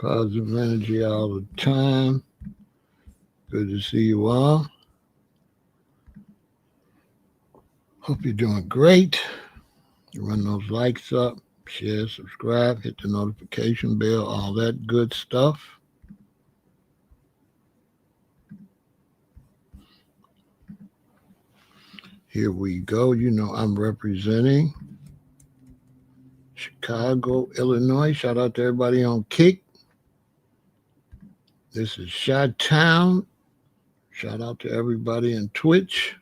Positive energy all the time. Good to see you all. Hope you're doing great. Run those likes up, share, subscribe, hit the notification bell, all that good stuff. Here we go. You know, I'm representing Chicago, Illinois. Shout out to everybody on Kick. This is Shot Town. Shout out to everybody in Twitch.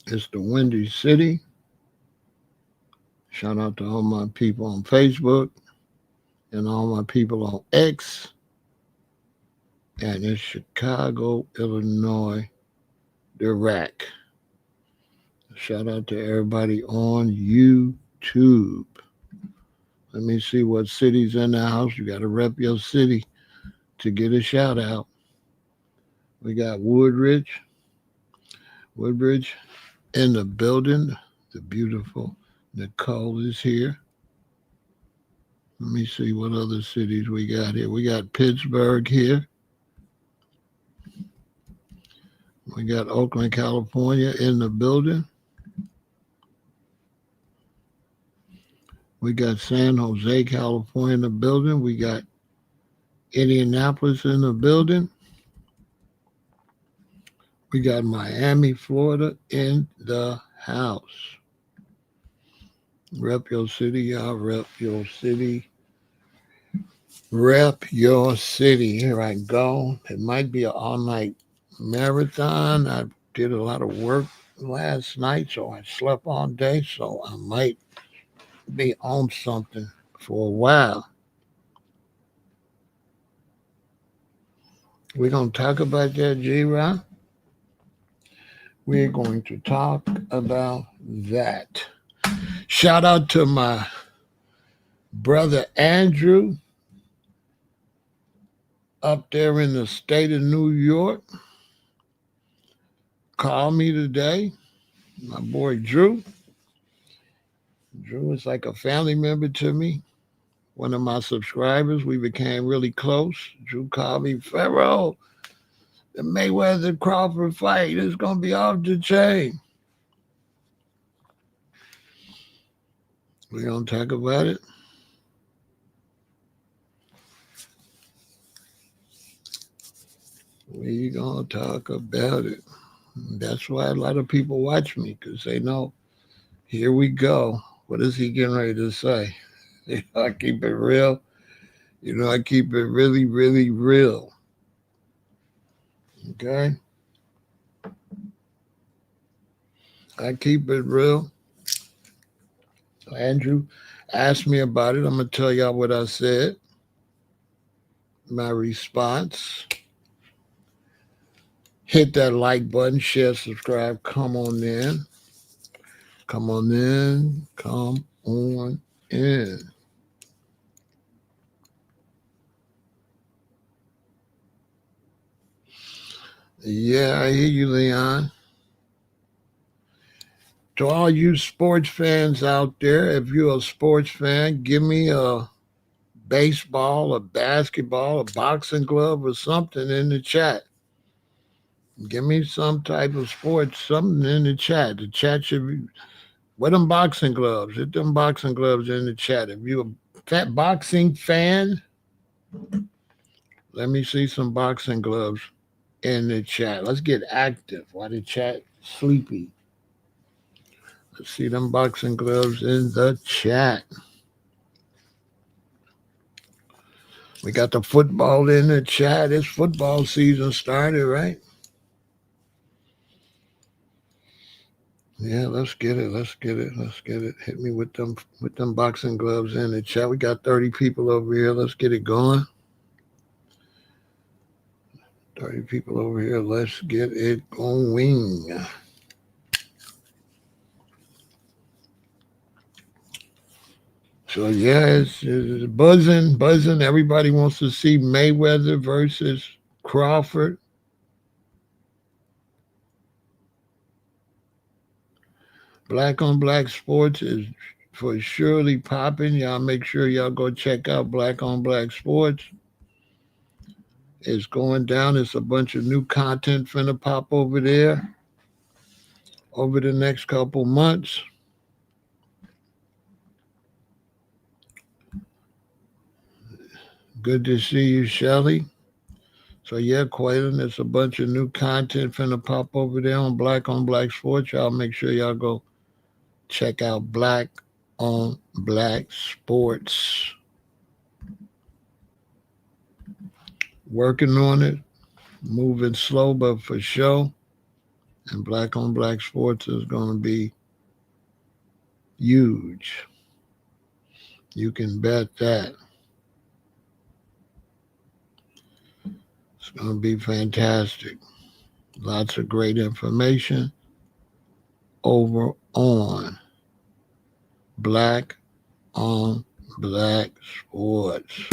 It's the Windy City. Shout out to all my people on Facebook and all my people on X. And it's Chicago, Illinois, the rack. Shout out to everybody on YouTube. Let me see what city's in the house. You got to rep your city to get a shout out. We got Woodbridge in the building. The beautiful Nicole is here. Let me see what other cities we got here. We got Pittsburgh here. We got Oakland, California in the building. We got San Jose, California in the building. We got Indianapolis in the building. We got Miami, Florida in the house. Rep your city, y'all. Rep your city. Rep your city. Here I go. It might be an all-night marathon. I did a lot of work last night, so I slept all day, so I might be on something for a while. We're going to talk about that, G-Rock. We're going to talk about that. Shout out to my brother Andrew up there in the state of New York. Called me today. My boy Drew. Drew is like a family member to me. One of my subscribers. We became really close. Drew called me, Pharaoh, the Mayweather Crawford fight is going to be off the chain. We're going to talk about it. We're going to talk about it. That's why a lot of people watch me, because they know, here we go. What is he getting ready to say? I keep it real. I keep it really, really real. Okay? I keep it real. Andrew asked me about it. I'm going to tell y'all what I said. My response. Hit that like button, share, subscribe. Come on in. Come on in. Come on in. Yeah, I hear you, Leon. To all you sports fans out there, if you're a sports fan, give me a baseball, a basketball, a boxing glove, or something in the chat. Give me some type of sports, something in the chat. The chat should be, what them boxing gloves? Hit them boxing gloves in the chat. If you're a fat boxing fan, let me see some boxing gloves in the chat. Let's get active while the chat sleepy. Let's see them boxing gloves in the chat. We got the football in the chat. It's football season started, right? Yeah, let's get it. Let's get it. Let's get it. Hit me with them boxing gloves in the chat. We got 30 people over here. Let's get it going. 30 people over here. Let's get it going. So, yeah, it's buzzing. Everybody wants to see Mayweather versus Crawford. Black on black sports is for surely popping. Y'all make sure y'all go check out Black on Black Sports. It's going down. It's a bunch of new content finna pop over there over the next couple months. Good to see you, Shelly. So yeah, Quaylen, there's a bunch of new content finna pop over there on Black Sports. Y'all make sure y'all go check out Black on Black Sports. Working on it, moving slow, but for sure. And Black on Black Sports is going to be huge. You can bet that. It's going to be fantastic. Lots of great information over on Black on Black Sports.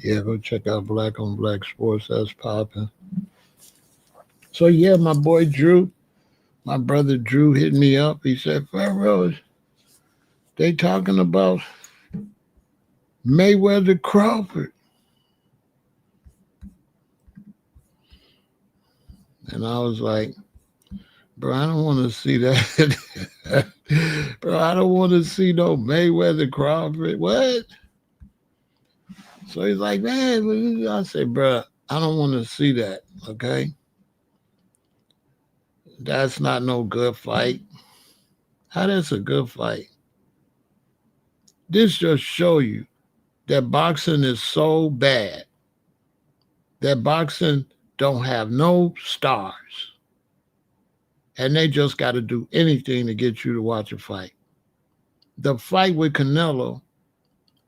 Yeah, go check out Black on Black Sports. That's popping. So yeah, my boy Drew, my brother Drew hit me up. He said, Pharaoh, they talking about Mayweather Crawford. And I was like, bro, I don't want to see that. Bro, I don't want to see no Mayweather Crawford. What? So he's like, man, I said, bro, I don't want to see that, okay? That's not no good fight. How that's a good fight? This just show you that boxing is so bad that boxing don't have no stars. And they just got to do anything to get you to watch a fight. The fight with Canelo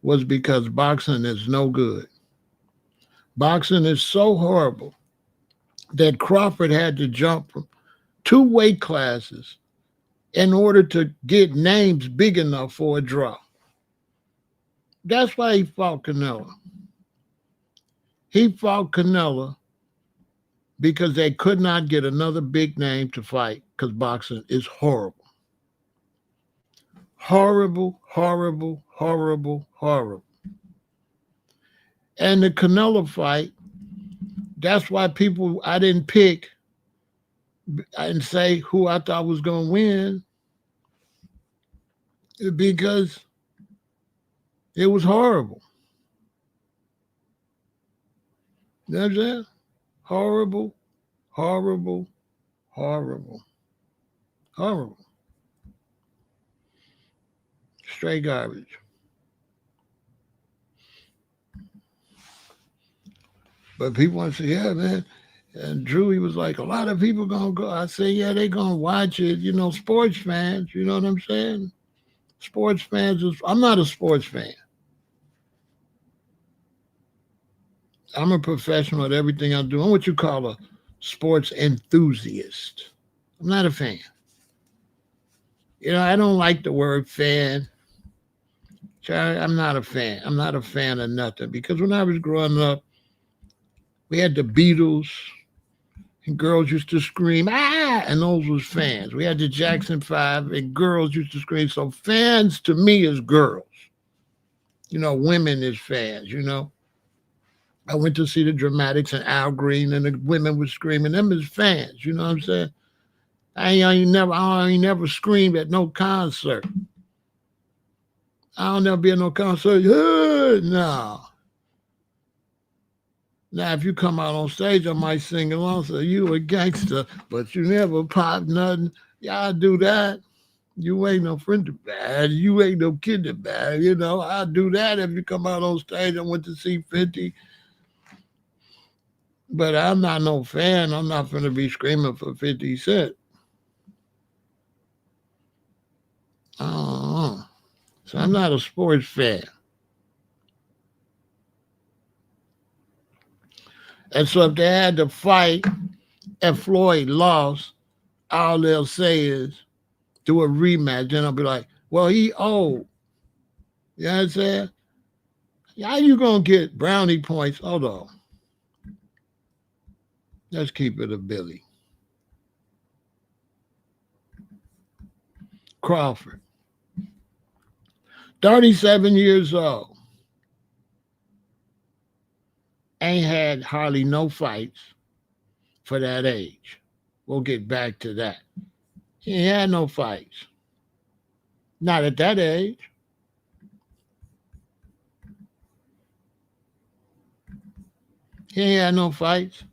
was because boxing is no good. Boxing is so horrible that Crawford had to jump from 2 weight classes in order to get names big enough for a draw. That's why he fought Canelo. He fought Canelo because they could not get another big name to fight because boxing is horrible. Horrible, horrible, horrible, horrible. And the Canelo fight, that's why I didn't pick and say who I thought was going to win, because it was horrible. You know what I'm saying? Horrible, horrible, horrible, horrible. Straight garbage. But people want to say, yeah, man. And Drew, he was like, a lot of people going to go. I say, yeah, they going to watch it. You know, sports fans, you know what I'm saying? Sports fans, I'm not a sports fan. I'm a professional at everything I do. I'm what you call a sports enthusiast. I'm not a fan. I don't like the word fan. I'm not a fan. I'm not a fan of nothing because when I was growing up, we had the Beatles, and girls used to scream, ah, and those was fans. We had the Jackson 5, and girls used to scream. So fans to me is girls. Women is fans. I went to see the Dramatics and Al Green, and the women were screaming. Them is fans. You know what I'm saying? I ain't never screamed at no concert. I don't never be at no concert. Hey, no. Now, if you come out on stage, I might sing along. So you a gangster, but you never pop nothing. Y'all do that. You ain't no friend of bad. You ain't no kid of bad. I'll do that if you come out on stage. I went to see 50. But I'm not no fan. I'm not going to be screaming for 50 Cent. So I'm not a sports fan. And so if they had to fight and Floyd lost, all they'll say is do a rematch. Then I'll be like, well, he old. You know what I'm saying? How you going to get brownie points? Hold on. Let's keep it a Billy. Crawford. 37 years old. Ain't had hardly no fights for that age. We'll get back to that. He ain't had no fights. Not at that age. He ain't had no fights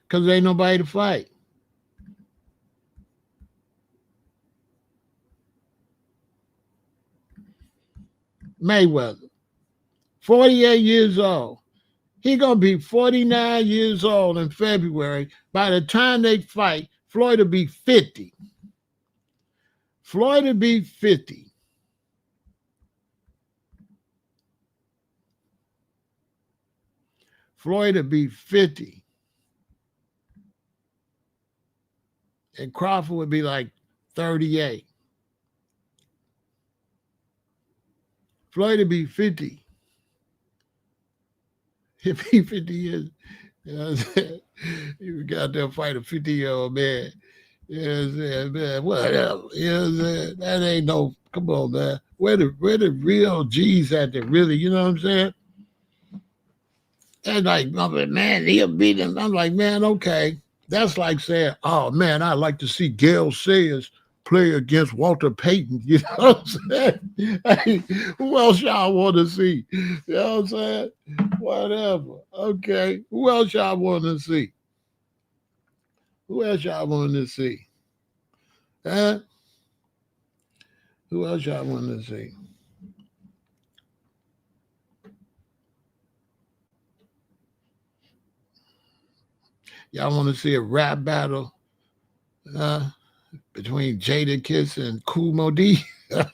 because there ain't nobody to fight. Mayweather, 48 years old. He going to be 49 years old in February. By the time they fight, Floyd will be 50. Floyd will be 50. Floyd will be 50. And Crawford would be like 38. Floyd would be 50. He'll be 50 years. You know what I'm saying? You got there fight a 50-year-old man. You know what I'm saying, man? Whatever. You know what I'm saying? That ain't no, come on, man. Where the real G's at that really, you know what I'm saying? And like, I'm like, man, he'll beat him. I'm like, man, okay. That's like saying, oh, man, I'd like to see Gail Sayers play against Walter Payton. You know what I'm saying? Hey, who else y'all want to see? You know what I'm saying? Whatever. Okay. Who else y'all want to see? Who else y'all want to see? Huh? Who else y'all want to see? Y'all want to see a rap battle between Jada Kiss and Kool Moe Dee? I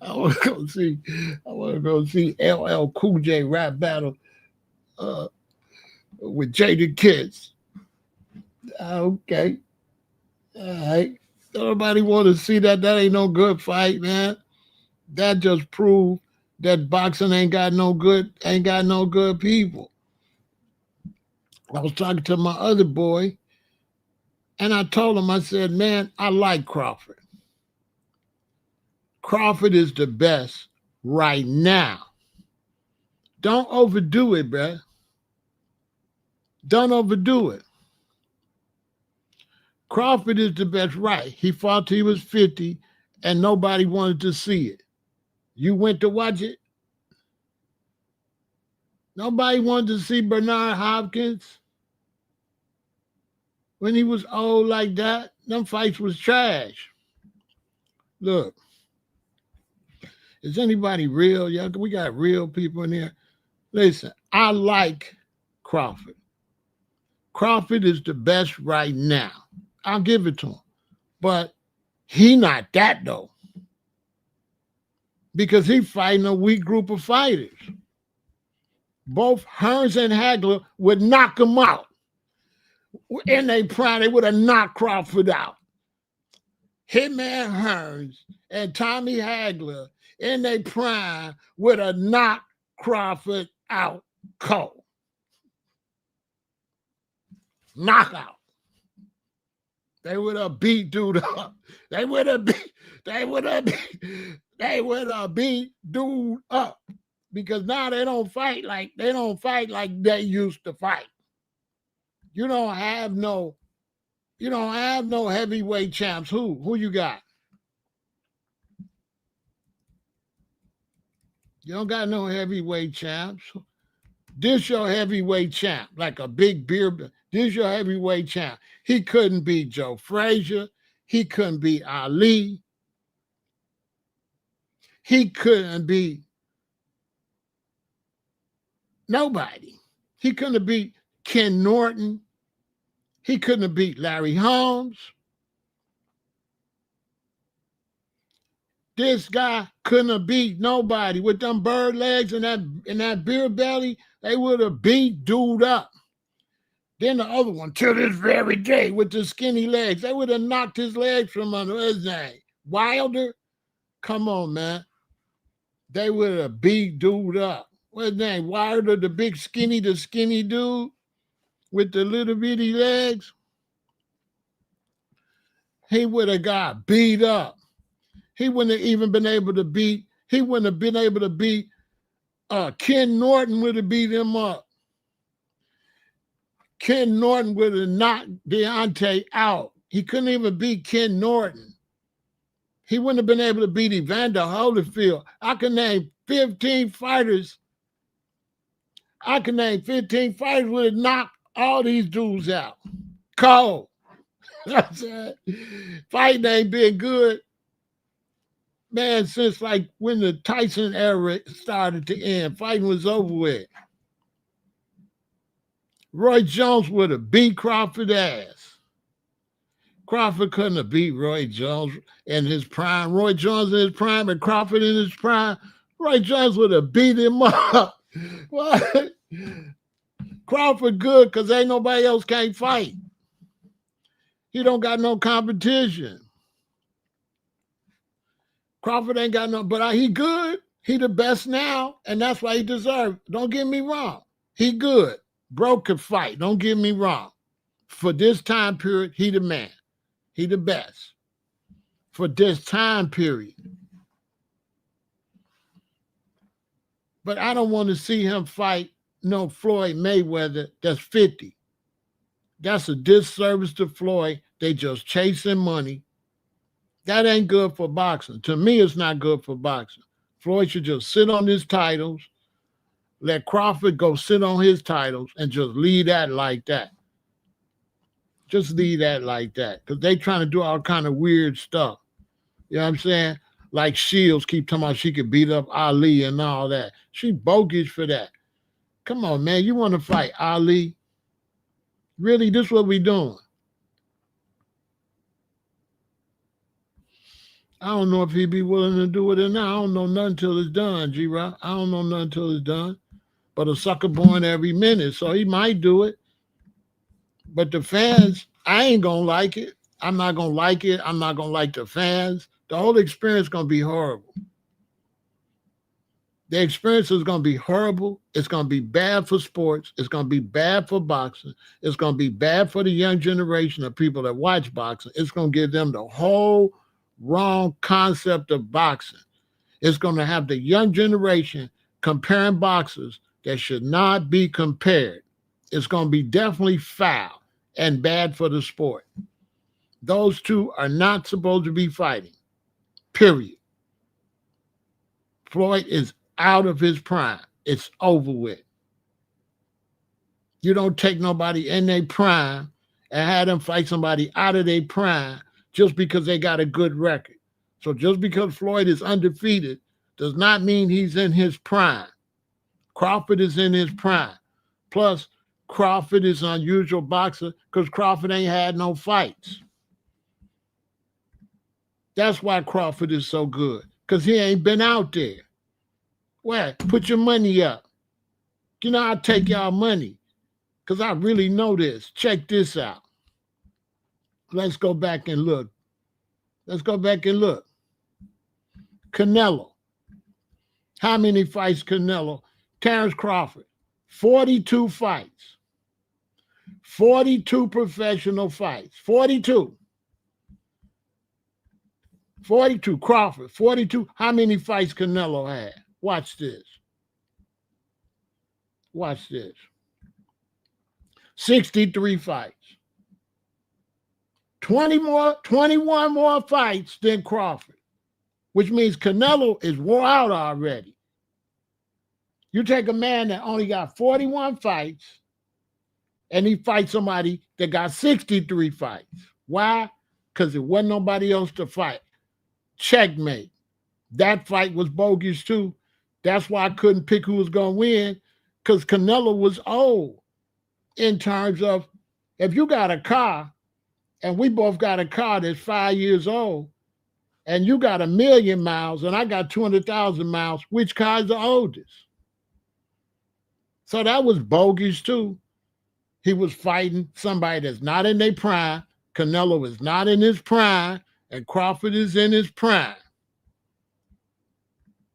want to go see. I want to go see LL Cool J rap battle with Jada Kiss. Okay, all right. Nobody want to see that. That ain't no good fight, man. That just proved that boxing ain't got no good people. I was talking to my other boy, and I told him, I said, man, I like Crawford. Crawford is the best right now. Don't overdo it, bruh. Don't overdo it. Crawford is the best right. He fought till he was 50, and nobody wanted to see it. You went to watch it? Nobody wanted to see Bernard Hopkins when he was old like that. Them fights was trash. Look, is anybody real? Yeah, we got real people in here. Listen, I like Crawford. Crawford is the best right now. I'll give it to him. But he not that though. Because he fighting a weak group of fighters. both Hearns and Hagler would knock him out. In their prime, they would have knocked Crawford out. Hitman Hearns and Tommy Hagler in their prime would have knocked Crawford out cold. Knockout. They would have beat dude up. They would have beat dude up. Because now they don't fight like they used to fight. You don't have no heavyweight champs. Who you got? You don't got no heavyweight champs. This your heavyweight champ, like a big beer. This your heavyweight champ. He couldn't beat Joe Frazier. He couldn't beat Ali. He couldn't beat nobody. He couldn't have beat Ken Norton. He couldn't have beat Larry Holmes. This guy couldn't have beat nobody with them bird legs and that beer belly. They would have beat dude up. Then the other one, till this very day, with the skinny legs, they would have knocked his legs from under his name. Wilder, come on, man. They would have beat dude up. What's his name? Wilder, the skinny dude with the little bitty legs. He would have got beat up. He wouldn't have even been able to beat. He wouldn't have been able to beat. Ken Norton would have beat him up. Ken Norton would have knocked Deontay out. He couldn't even beat Ken Norton. He wouldn't have been able to beat Evander Holyfield. I can name 15 fighters. Would have knocked all these dudes out. Cold. That's it. Fighting ain't been good, man, since like when the Tyson era started to end. Fighting was over with. Roy Jones would have beat Crawford's ass. Crawford couldn't have beat Roy Jones in his prime. Roy Jones in his prime and Crawford in his prime. Roy Jones would have beat him up. What? Crawford good because ain't nobody else can't fight. He don't got no competition. Crawford ain't got no, but he good. He the best now, and that's why he deserved. Don't get me wrong. He good. Bro could fight. Don't get me wrong. For this time period, he the man. He the best. For this time period. But I don't want to see him fight no Floyd Mayweather that's 50. That's a disservice to Floyd. They just chasing money. That ain't good for boxing. To me, it's not good for boxing. Floyd should just sit on his titles, let Crawford go sit on his titles, and just leave that like that. Just leave that like that. Because they trying to do all kind of weird stuff. You know what I'm saying? Like Shields keep talking about she could beat up Ali and all that. She bogus for that. Come on, man. You want to fight Ali? Really, this is what we doing. I don't know if he'd be willing to do it or not. I don't know nothing till it's done, G-Rock. I don't know nothing till it's done. But a sucker born every minute, so he might do it. But the fans, I ain't going to like it. I'm not going to like it. I'm not going to like the fans. The whole experience is going to be horrible. The experience is going to be horrible. It's going to be bad for sports. It's going to be bad for boxing. It's going to be bad for the young generation of people that watch boxing. It's going to give them the whole wrong concept of boxing. It's going to have the young generation comparing boxers that should not be compared. It's going to be definitely foul and bad for the sport. Those two are not supposed to be fighting, period. Floyd is out of his prime. It's over with. You don't take nobody in their prime and have them fight somebody out of their prime just because they got a good record. So just because Floyd is undefeated does not mean he's in his prime. Crawford is in his prime. Plus, Crawford is an unusual boxer because Crawford ain't had no fights. That's why Crawford is so good, because he ain't been out there. Well, put your money up. You know, I take y'all money because I really know this. Check this out. Let's go back and look. Let's go back and look. Canelo. How many fights Canelo? Terrence Crawford. 42 fights. 42 professional fights. 42. 42. Crawford. 42. How many fights Canelo had? Watch this. Watch this. 63 fights. 21 more fights than Crawford, which means Canelo is wore out already. You take a man that only got 41 fights and he fights somebody that got 63 fights. Why? Because there wasn't nobody else to fight. Checkmate. That fight was bogus too. That's why I couldn't pick who was going to win, because Canelo was old in terms of, if you got a car and we both got a car that's 5 years old and you got 1,000,000 miles and I got 200,000 miles, which car is the oldest? So that was bogus too. He was fighting somebody that's not in their prime. Canelo is not in his prime and Crawford is in his prime.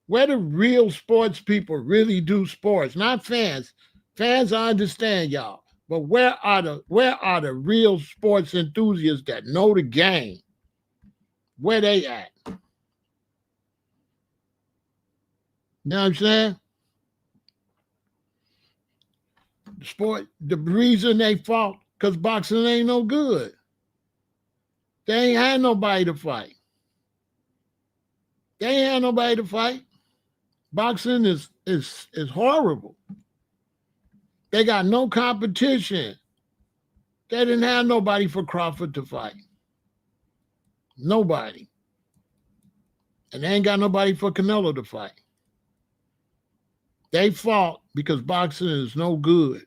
Where the real sports people really do sports, not fans. Fans, I understand y'all. But where are the real sports enthusiasts that know the game? Where they at? You know what I'm saying? The reason they fought, because boxing ain't no good. They ain't had nobody to fight. They ain't had nobody to fight. Boxing is horrible. They got no competition. They didn't have nobody for Crawford to fight. Nobody. And they ain't got nobody for Canelo to fight. They fought because boxing is no good.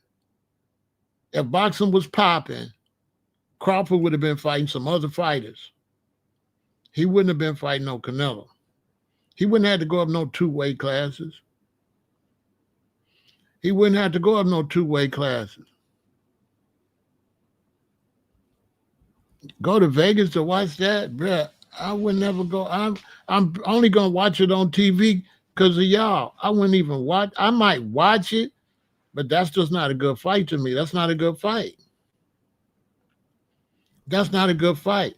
If boxing was popping, Crawford would have been fighting some other fighters. He wouldn't have been fighting no Canelo. He wouldn't have to go up no two-weight classes. He wouldn't have to go up no two-weight classes. Go to Vegas to watch that, bruh. I would never go. I'm only gonna watch it on TV because of y'all. I wouldn't even watch. I might watch it, but that's just not a good fight to me. That's not a good fight. That's not a good fight.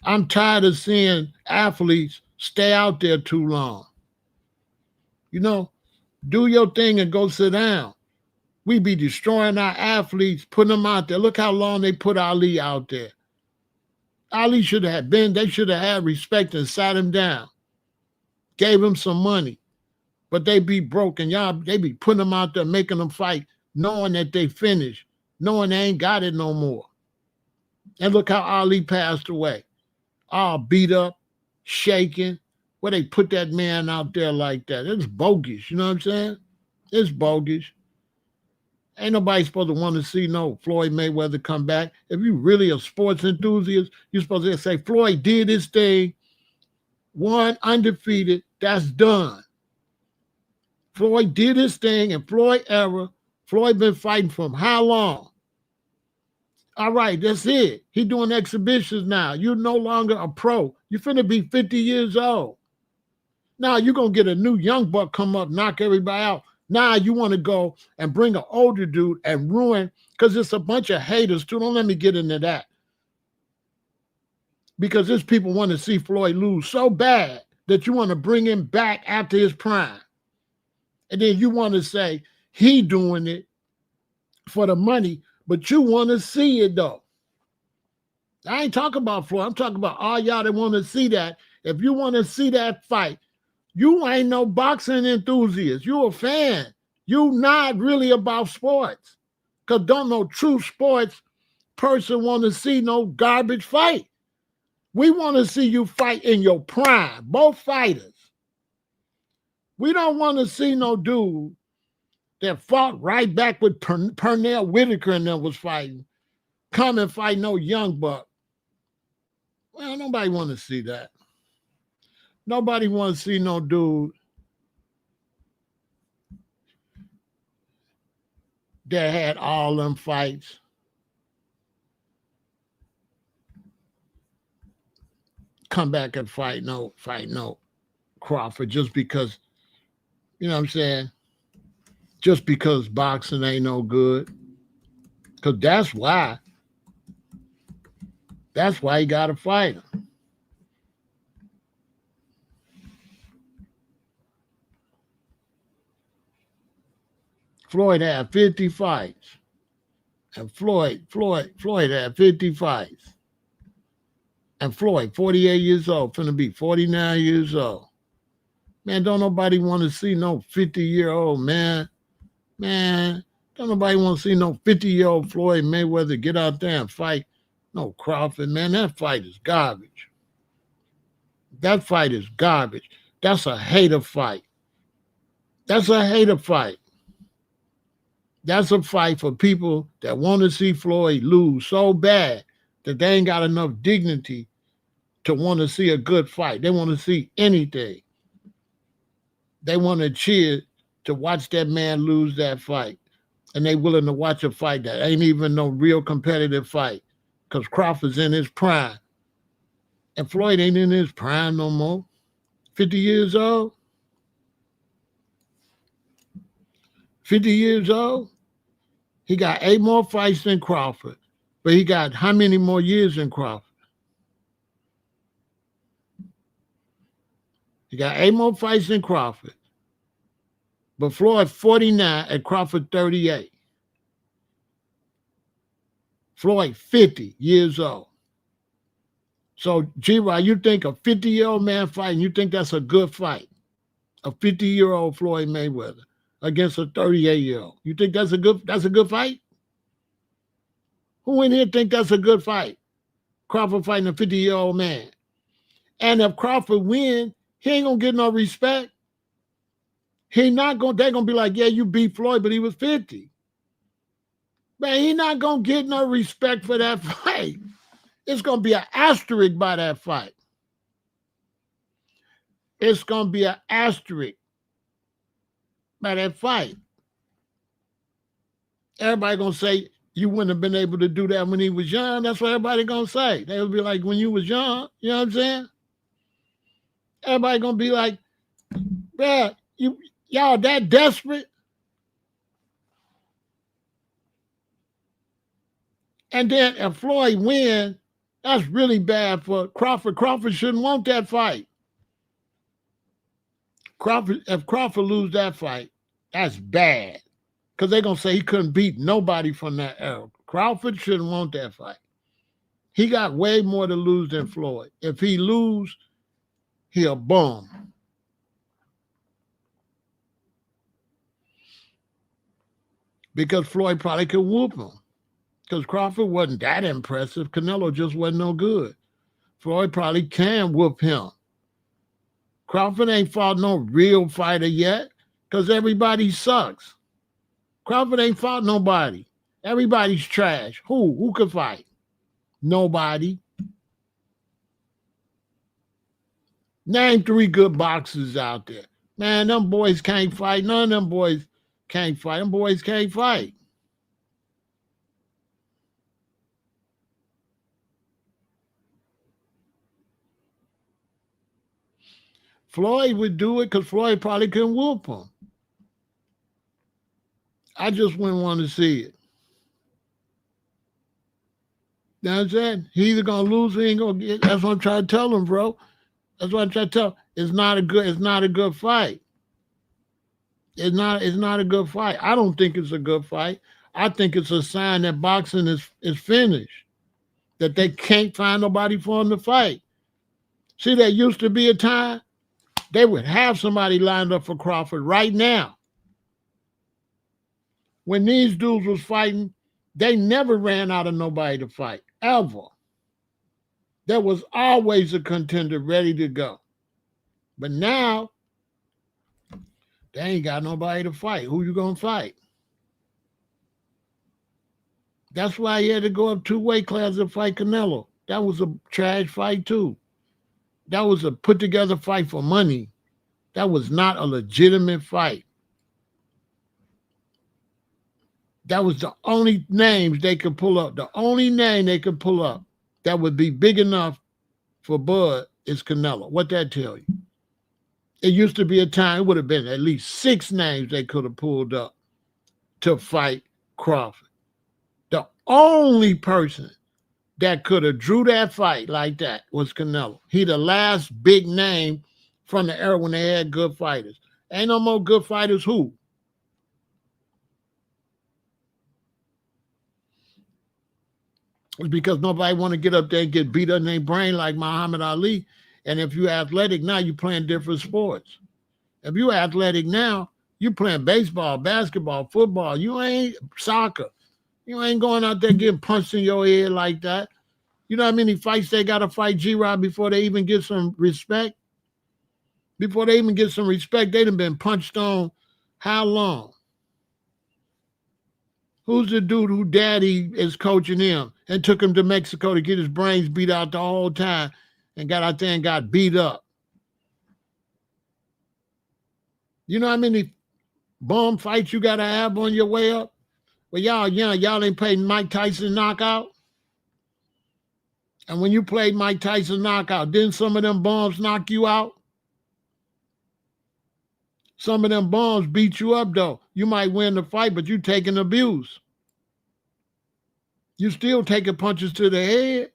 I'm tired of seeing athletes stay out there too long. You know, do your thing and go sit down. We be destroying our athletes, putting them out there. Look how long they put Ali out there. Ali should have they should have had respect and sat him down, gave him some money. But they be broken. Y'all, they be putting them out there, making them fight, knowing that they finished, knowing they ain't got it no more. And look how Ali passed away. All beat up, shaking. Where they put that man out there like that. It's bogus, you know what I'm saying? It's bogus. Ain't nobody supposed to want to see no Floyd Mayweather come back. If you really a sports enthusiast, you're supposed to say, Floyd did his thing, won undefeated, that's done. Floyd did his thing in Floyd era. Floyd been fighting from how long? All right, that's it. He doing exhibitions now. You're no longer a pro. You're finna be 50 years old. Now you're going to get a new young buck come up, knock everybody out. Now you want to go and bring an older dude and ruin, because it's a bunch of haters too. Don't let me get into that. Because there's people want to see Floyd lose so bad that you want to bring him back after his prime. And then you want to say he doing it for the money, but you want to see it though. I ain't talking about Floyd. I'm talking about all y'all that want to see that. If you want to see that fight, you ain't no boxing enthusiast. You a fan. You not really about sports. Because don't no true sports person want to see no garbage fight. We want to see you fight in your prime, both fighters. We don't want to see no dude that fought right back with Pernell Whitaker and them was fighting, come and fight no young buck. Well, nobody want to see that. Nobody want to see no dude that had all them fights, come back and fight no Crawford just because, you know what I'm saying? Just because boxing ain't no good. Because that's why he got to fight him. Floyd had 50 fights. And Floyd had 50 fights. And Floyd, 48 years old, finna be 49 years old. Man, don't nobody want to see no 50-year-old man. Man, don't nobody want to see no 50-year-old Floyd Mayweather get out there and fight no Crawford. Man, that fight is garbage. That fight is garbage. That's a hater fight. That's a hater fight. That's a fight for people that want to see Floyd lose so bad that they ain't got enough dignity to want to see a good fight. They want to see anything. They want to cheer to watch that man lose that fight. And they willing to watch a fight that ain't even no real competitive fight because Crawford's in his prime. And Floyd ain't in his prime no more. 50 years old. 50 years old. He got 8 more fights than Crawford. But he got how many more years than Crawford? He got 8 more fights than Crawford. But Floyd 49 and Crawford 38. Floyd 50 years old. So, G-Rod, you think a 50-year-old man fighting, you think that's a good fight? A 50-year-old Floyd Mayweather against a 38-year-old. You think that's a good fight? Who in here think that's a good fight? Crawford fighting a 50-year-old man. And if Crawford win, he ain't gonna get no respect. They're gonna be like, yeah, you beat Floyd, but he was 50. Man, he not gonna get no respect for that fight. It's gonna be an asterisk by that fight. It's gonna be an asterisk by that fight. Everybody gonna say you wouldn't have been able to do that when he was young. That's what everybody gonna say. They'll be like, when you was young, you know what I'm saying? Everybody gonna be like, man, y'all that desperate? And then if Floyd win, that's really bad for Crawford. Crawford shouldn't want that fight. If Crawford lose that fight, that's bad. Because they're going to say he couldn't beat nobody from that era. Crawford shouldn't want that fight. He got way more to lose than Floyd. If he lose, he'll bum. Because Floyd probably could whoop him. Because Crawford wasn't that impressive. Canelo just wasn't no good. Floyd probably can whoop him. Crawford ain't fought no real fighter yet because everybody sucks. Crawford ain't fought nobody. Everybody's trash. Who could fight? Nobody. Name 3 good boxers out there. Man, them boys can't fight. None of them boys can't fight. Them boys can't fight. Floyd would do it because Floyd probably couldn't whoop him. I just wouldn't want to see it. You know what I'm saying? He either gonna lose or he ain't gonna get. That's what I'm trying to tell him, bro. That's what I'm trying to tell him. It's not a good fight. It's not a good fight. I don't think it's a good fight. I think it's a sign that boxing is finished. That they can't find nobody for him to fight. See, there used to be a time they would have somebody lined up for Crawford right now. When these dudes was fighting, they never ran out of nobody to fight, ever. There was always a contender ready to go. But now, they ain't got nobody to fight. Who you gonna fight? That's why he had to go up 2 weight classes to fight Canelo. That was a trash fight too. That was a put together fight for money. That was not a legitimate fight. That was the only names they could pull up. The only name they could pull up that would be big enough for Bud is Canelo. What that tell you? It used to be a time, it would have been at least 6 names they could have pulled up to fight Crawford. The only person that could have drew that fight like that was Canelo. He the last big name from the era when they had good fighters. Ain't no more good fighters who? It's because nobody want to get up there and get beat up in their brain like Muhammad Ali. And if you're athletic now, you're playing different sports. If you're athletic now, you're playing baseball, basketball, football. You ain't soccer. You ain't going out there getting punched in your head like that. You know how many fights they got to fight G-Rod before they even get some respect? Before they even get some respect, they done been punched on how long? Who's the dude who daddy is coaching him and took him to Mexico to get his brains beat out the whole time and got out there and got beat up? You know how many bum fights you got to have on your way up? Well, y'all young. Y'all ain't played Mike Tyson knockout. And when you played Mike Tyson knockout, didn't some of them bums knock you out? Some of them bums beat you up, though. You might win the fight, but you taking abuse. You still taking punches to the head.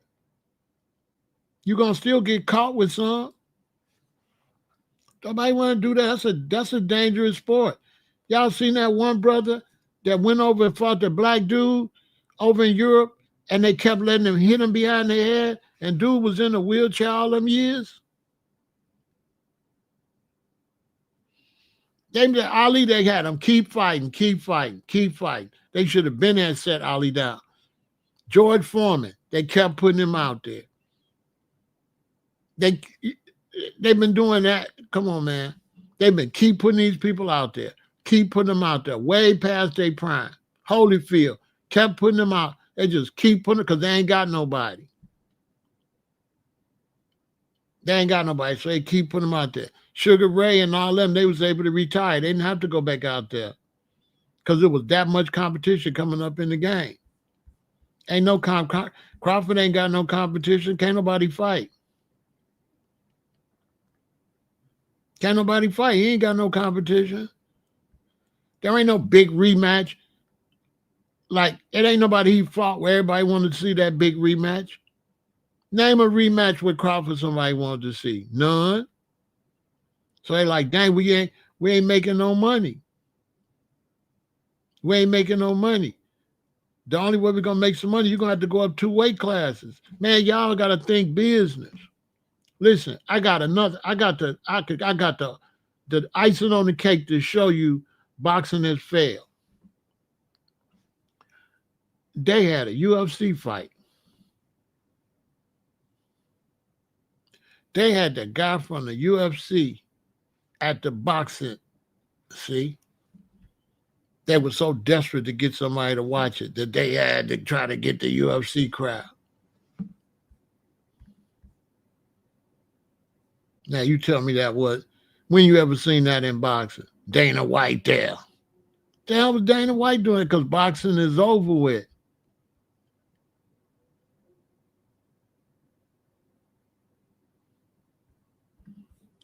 You're going to still get caught with some. Nobody want to do that. That's a dangerous sport. Y'all seen that one brother that went over and fought the black dude over in Europe, and they kept letting him hit him behind the head, and dude was in a wheelchair all them years? Ali, they had him keep fighting, keep fighting, keep fighting. They should have been there and set Ali down. George Foreman, they kept putting him out there. They've been doing that. Come on, man. They've been keep putting these people out there. Keep putting them out there way past their prime. Holyfield kept putting them out. They just keep putting it because they ain't got nobody. They ain't got nobody, so they keep putting them out there. Sugar Ray and all them, they was able to retire. They didn't have to go back out there because there was that much competition coming up in the game. Ain't no Crawford ain't got no competition. Can't nobody fight. Can't nobody fight. He ain't got no competition. There ain't no big rematch. Like, it ain't nobody he fought where everybody wanted to see that big rematch. Name a rematch with Crawford somebody wanted to see. None. So they like, dang, we ain't making no money. We ain't making no money. The only way we're gonna make some money, you're gonna have to go up 2 weight classes. Man, y'all gotta think business. Listen, I got the icing on the cake to show you boxing has failed. They had a UFC fight. They had the guy from the UFC at the boxing. See, they were so desperate to get somebody to watch it that they had to try to get the UFC crowd. Now you tell me that was when you ever seen that in boxing? Dana White there. The hell was Dana White doing? Because boxing is over with.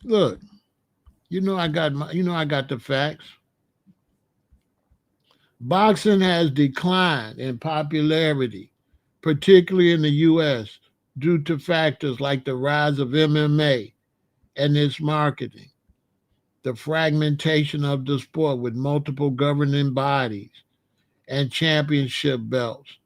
Look, I got the facts. Boxing has declined in popularity, particularly in the U.S., due to factors like the rise of MMA and its marketing, the fragmentation of the sport with multiple governing bodies and championship belts,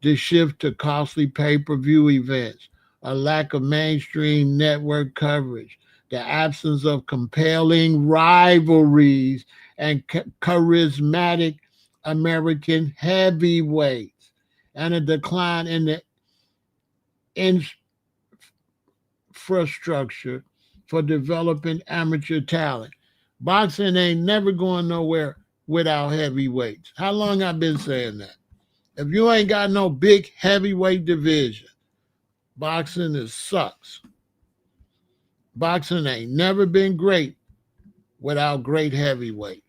the shift to costly pay-per-view events, a lack of mainstream network coverage, the absence of compelling rivalries and charismatic American heavyweights, and a decline in the infrastructure for developing amateur talent. Boxing ain't never going nowhere without heavyweights. How long I've been saying that? If you ain't got no big heavyweight division, boxing sucks. Boxing ain't never been great without great heavyweights.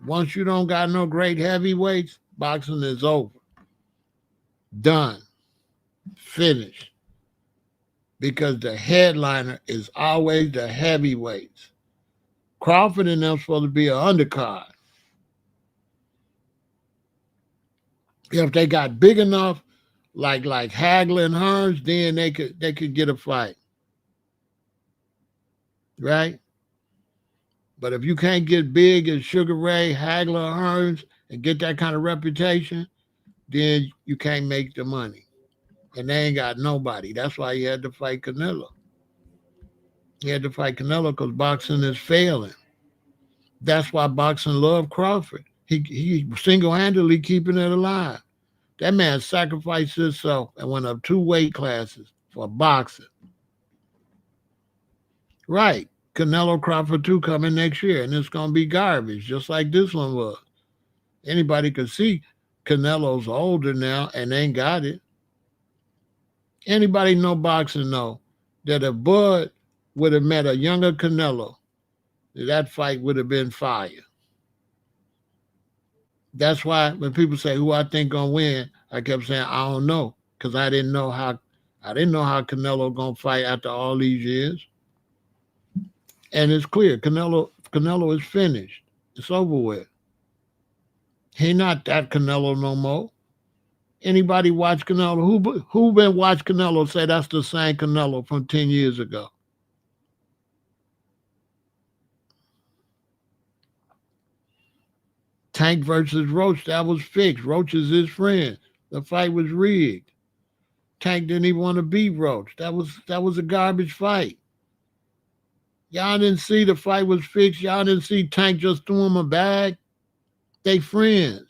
Once you don't got no great heavyweights, Boxing is over. Done. Finished. Because the headliner is always the heavyweights. Crawford and them supposed to be an undercard. If they got big enough, like Hagler and Hearns, then they could get a fight. Right? But if you can't get big as Sugar Ray, Hagler, Hearns, and get that kind of reputation, then you can't make the money. And they ain't got nobody. That's why he had to fight Canelo. He had to fight Canelo because boxing is failing. That's why boxing loved Crawford. He single-handedly keeping it alive. That man sacrificed himself and went up 2 weight classes for boxing. Right. Canelo Crawford 2 coming next year, and it's going to be garbage, just like this one was. Anybody can see Canelo's older now and ain't got it. Anybody know boxing know that if Bud would have met a younger Canelo, that fight would have been fire. That's why when people say who I think gonna win, I kept saying I don't know, because I didn't know how Canelo gonna fight after all these years. And it's clear, Canelo is finished. It's over with. He not that Canelo no more. Anybody watch Canelo? Who been watch Canelo say that's the same Canelo from 10 years ago? Tank versus Roach, that was fixed. Roach is his friend. The fight was rigged. Tank didn't even want to beat Roach. That was a garbage fight. Y'all didn't see the fight was fixed. Y'all didn't see Tank just threw him a bag. They friends.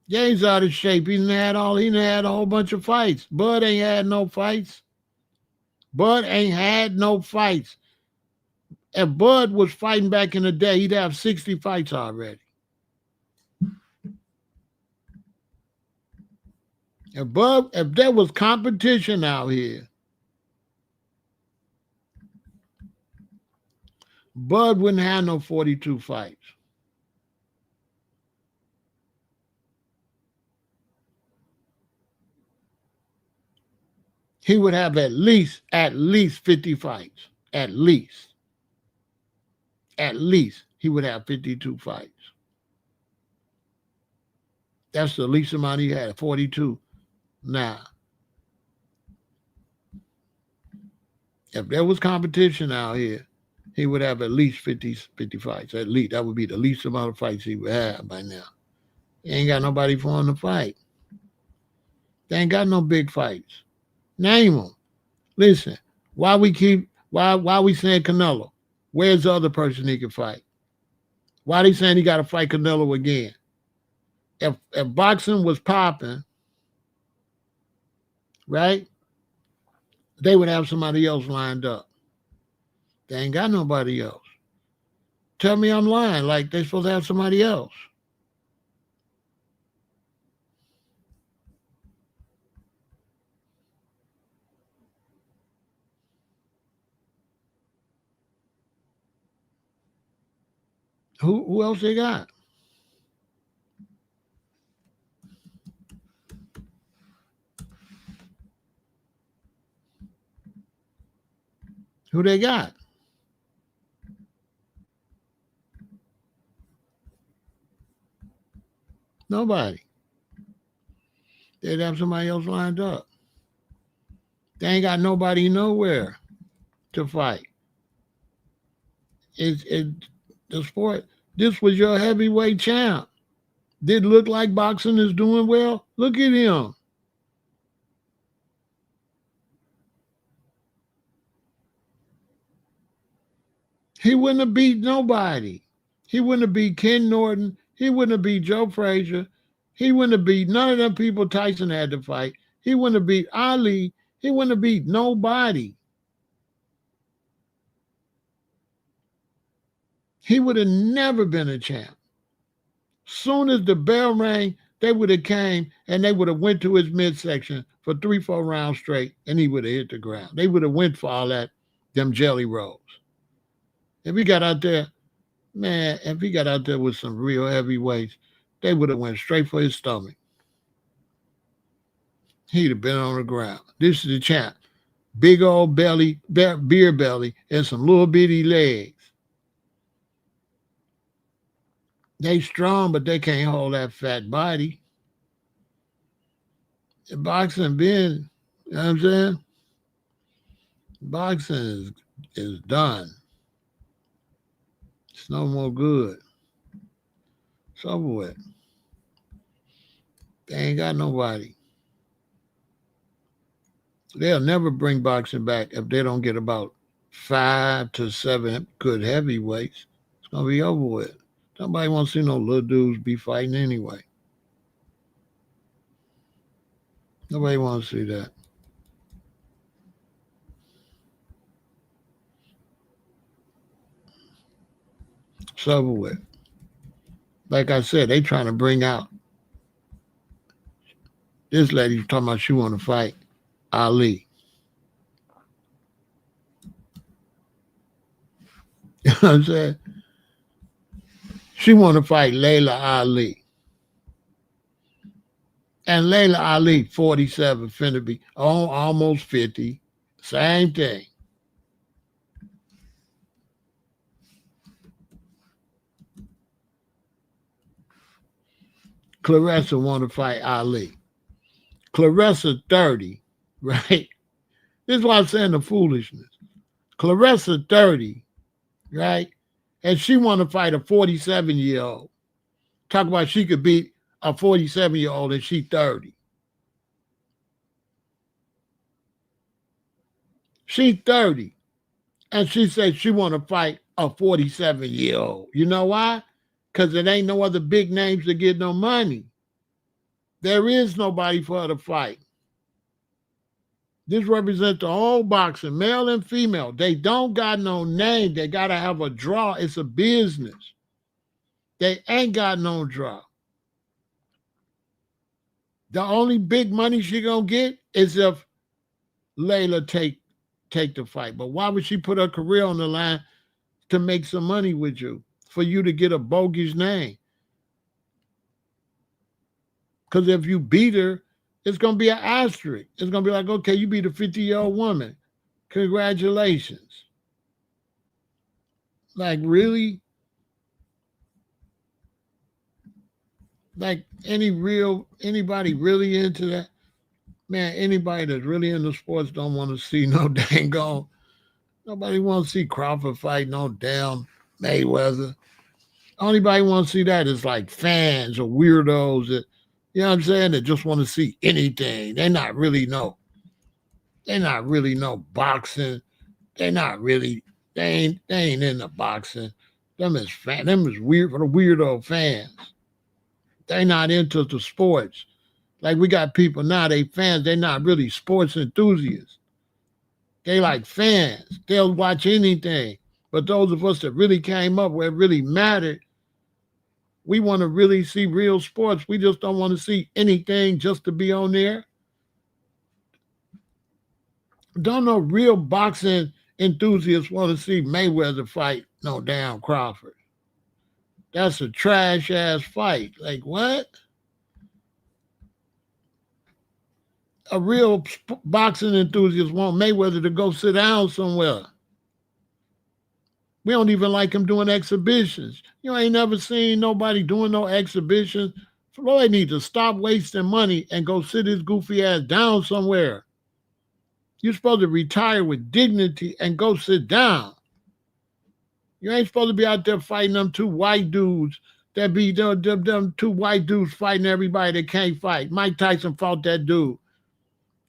Yeah, he's out of shape. He done had a whole bunch of fights. Bud ain't had no fights. If Bud was fighting back in the day, he'd have 60 fights already. If there was competition out here, Bud wouldn't have no 42 fights. He would have at least 50 fights. At least he would have 52 fights. That's the least amount he had, 42. Now, if there was competition out here, he would have at least 50 fights. At least. That would be the least amount of fights he would have by now. He ain't got nobody for him to fight. They ain't got no big fights. Name them. Listen, why we saying Canelo? Where's the other person he can fight? Why they saying he got to fight Canelo again? If boxing was popping, right, they would have somebody else lined up. They ain't got nobody else. Tell me I'm lying, like they're supposed to have somebody else. Who else they got? Who they got? Nobody. They'd have somebody else lined up. They ain't got nobody nowhere to fight. The sport. This was your heavyweight champ. Did it look like boxing is doing well? Look at him. He wouldn't have beat nobody. He wouldn't have beat Ken Norton. He wouldn't have beat Joe Frazier. He wouldn't have beat none of them people Tyson had to fight. He wouldn't have beat Ali. He wouldn't have beat nobody. He would have never been a champ. Soon as the bell rang, they would have came and they would have went to his midsection for 3-4 rounds straight, and he would have hit the ground. They would have went for all that, them jelly rolls. If he got out there Man, if he got out there with some real heavyweights, they would have went straight for his stomach. He'd have been on the ground. This is the champ. Big old belly, beer belly, and some little bitty legs. They strong, but they can't hold that fat body. Boxing been, you know what I'm saying? Boxing is done. It's no more good. It's over with. They ain't got nobody. They'll never bring boxing back if they don't get about 5 to 7 good heavyweights. It's gonna be over with. Nobody wants to see no little dudes be fighting anyway. Nobody wants to see that. It's over with. Like I said, they trying to bring out this lady's talking about she want to fight Ali. You know what I'm saying? She want to fight Layla Ali. And Layla Ali, 47, finna be almost 50. Same thing. Clarissa want to fight Ali. Clarissa 30, right? This is why I'm saying the foolishness. Clarissa 30, right? And she want to fight a 47-year-old. Talk about she could beat a 47-year-old and she 30. She 30. And she said she want to fight a 47-year-old. You know why? Because it ain't no other big names to get no money. There is nobody for her to fight. This represents the whole boxing, male and female. They don't got no name. They got to have a draw. It's a business. They ain't got no draw. The only big money she gonna get is if Layla take the fight. But why would she put her career on the line to make some money with you, for you to get a bogus name? Because if you beat her, it's going to be an asterisk. It's going to be like, okay, you beat a 50-year-old woman. Congratulations. Like, really? Like, anybody really into that? Man, anybody that's really into sports don't want to see no dang gone. Nobody wants to see Crawford fight no damn Mayweather. Anybody want to see that is like fans or weirdos that, you know what I'm saying, that just want to see anything. They're not really no boxing. They ain't into boxing. Them is weird for the weirdo fans. They not into the sports. Like we got people now, they fans, they not really sports enthusiasts. They like fans. They'll watch anything. But those of us that really came up where it really mattered, we want to really see real sports. We just don't want to see anything just to be on there. Don't no real boxing enthusiasts want to see Mayweather fight no damn Crawford. That's a trash ass fight. Like what? A real boxing enthusiast want Mayweather to go sit down somewhere. We don't even like him doing exhibitions. You ain't never seen nobody doing no exhibitions. Floyd needs to stop wasting money and go sit his goofy ass down somewhere. You're supposed to retire with dignity and go sit down. You ain't supposed to be out there fighting them two white dudes that be them two white dudes fighting everybody that can't fight. Mike Tyson fought that dude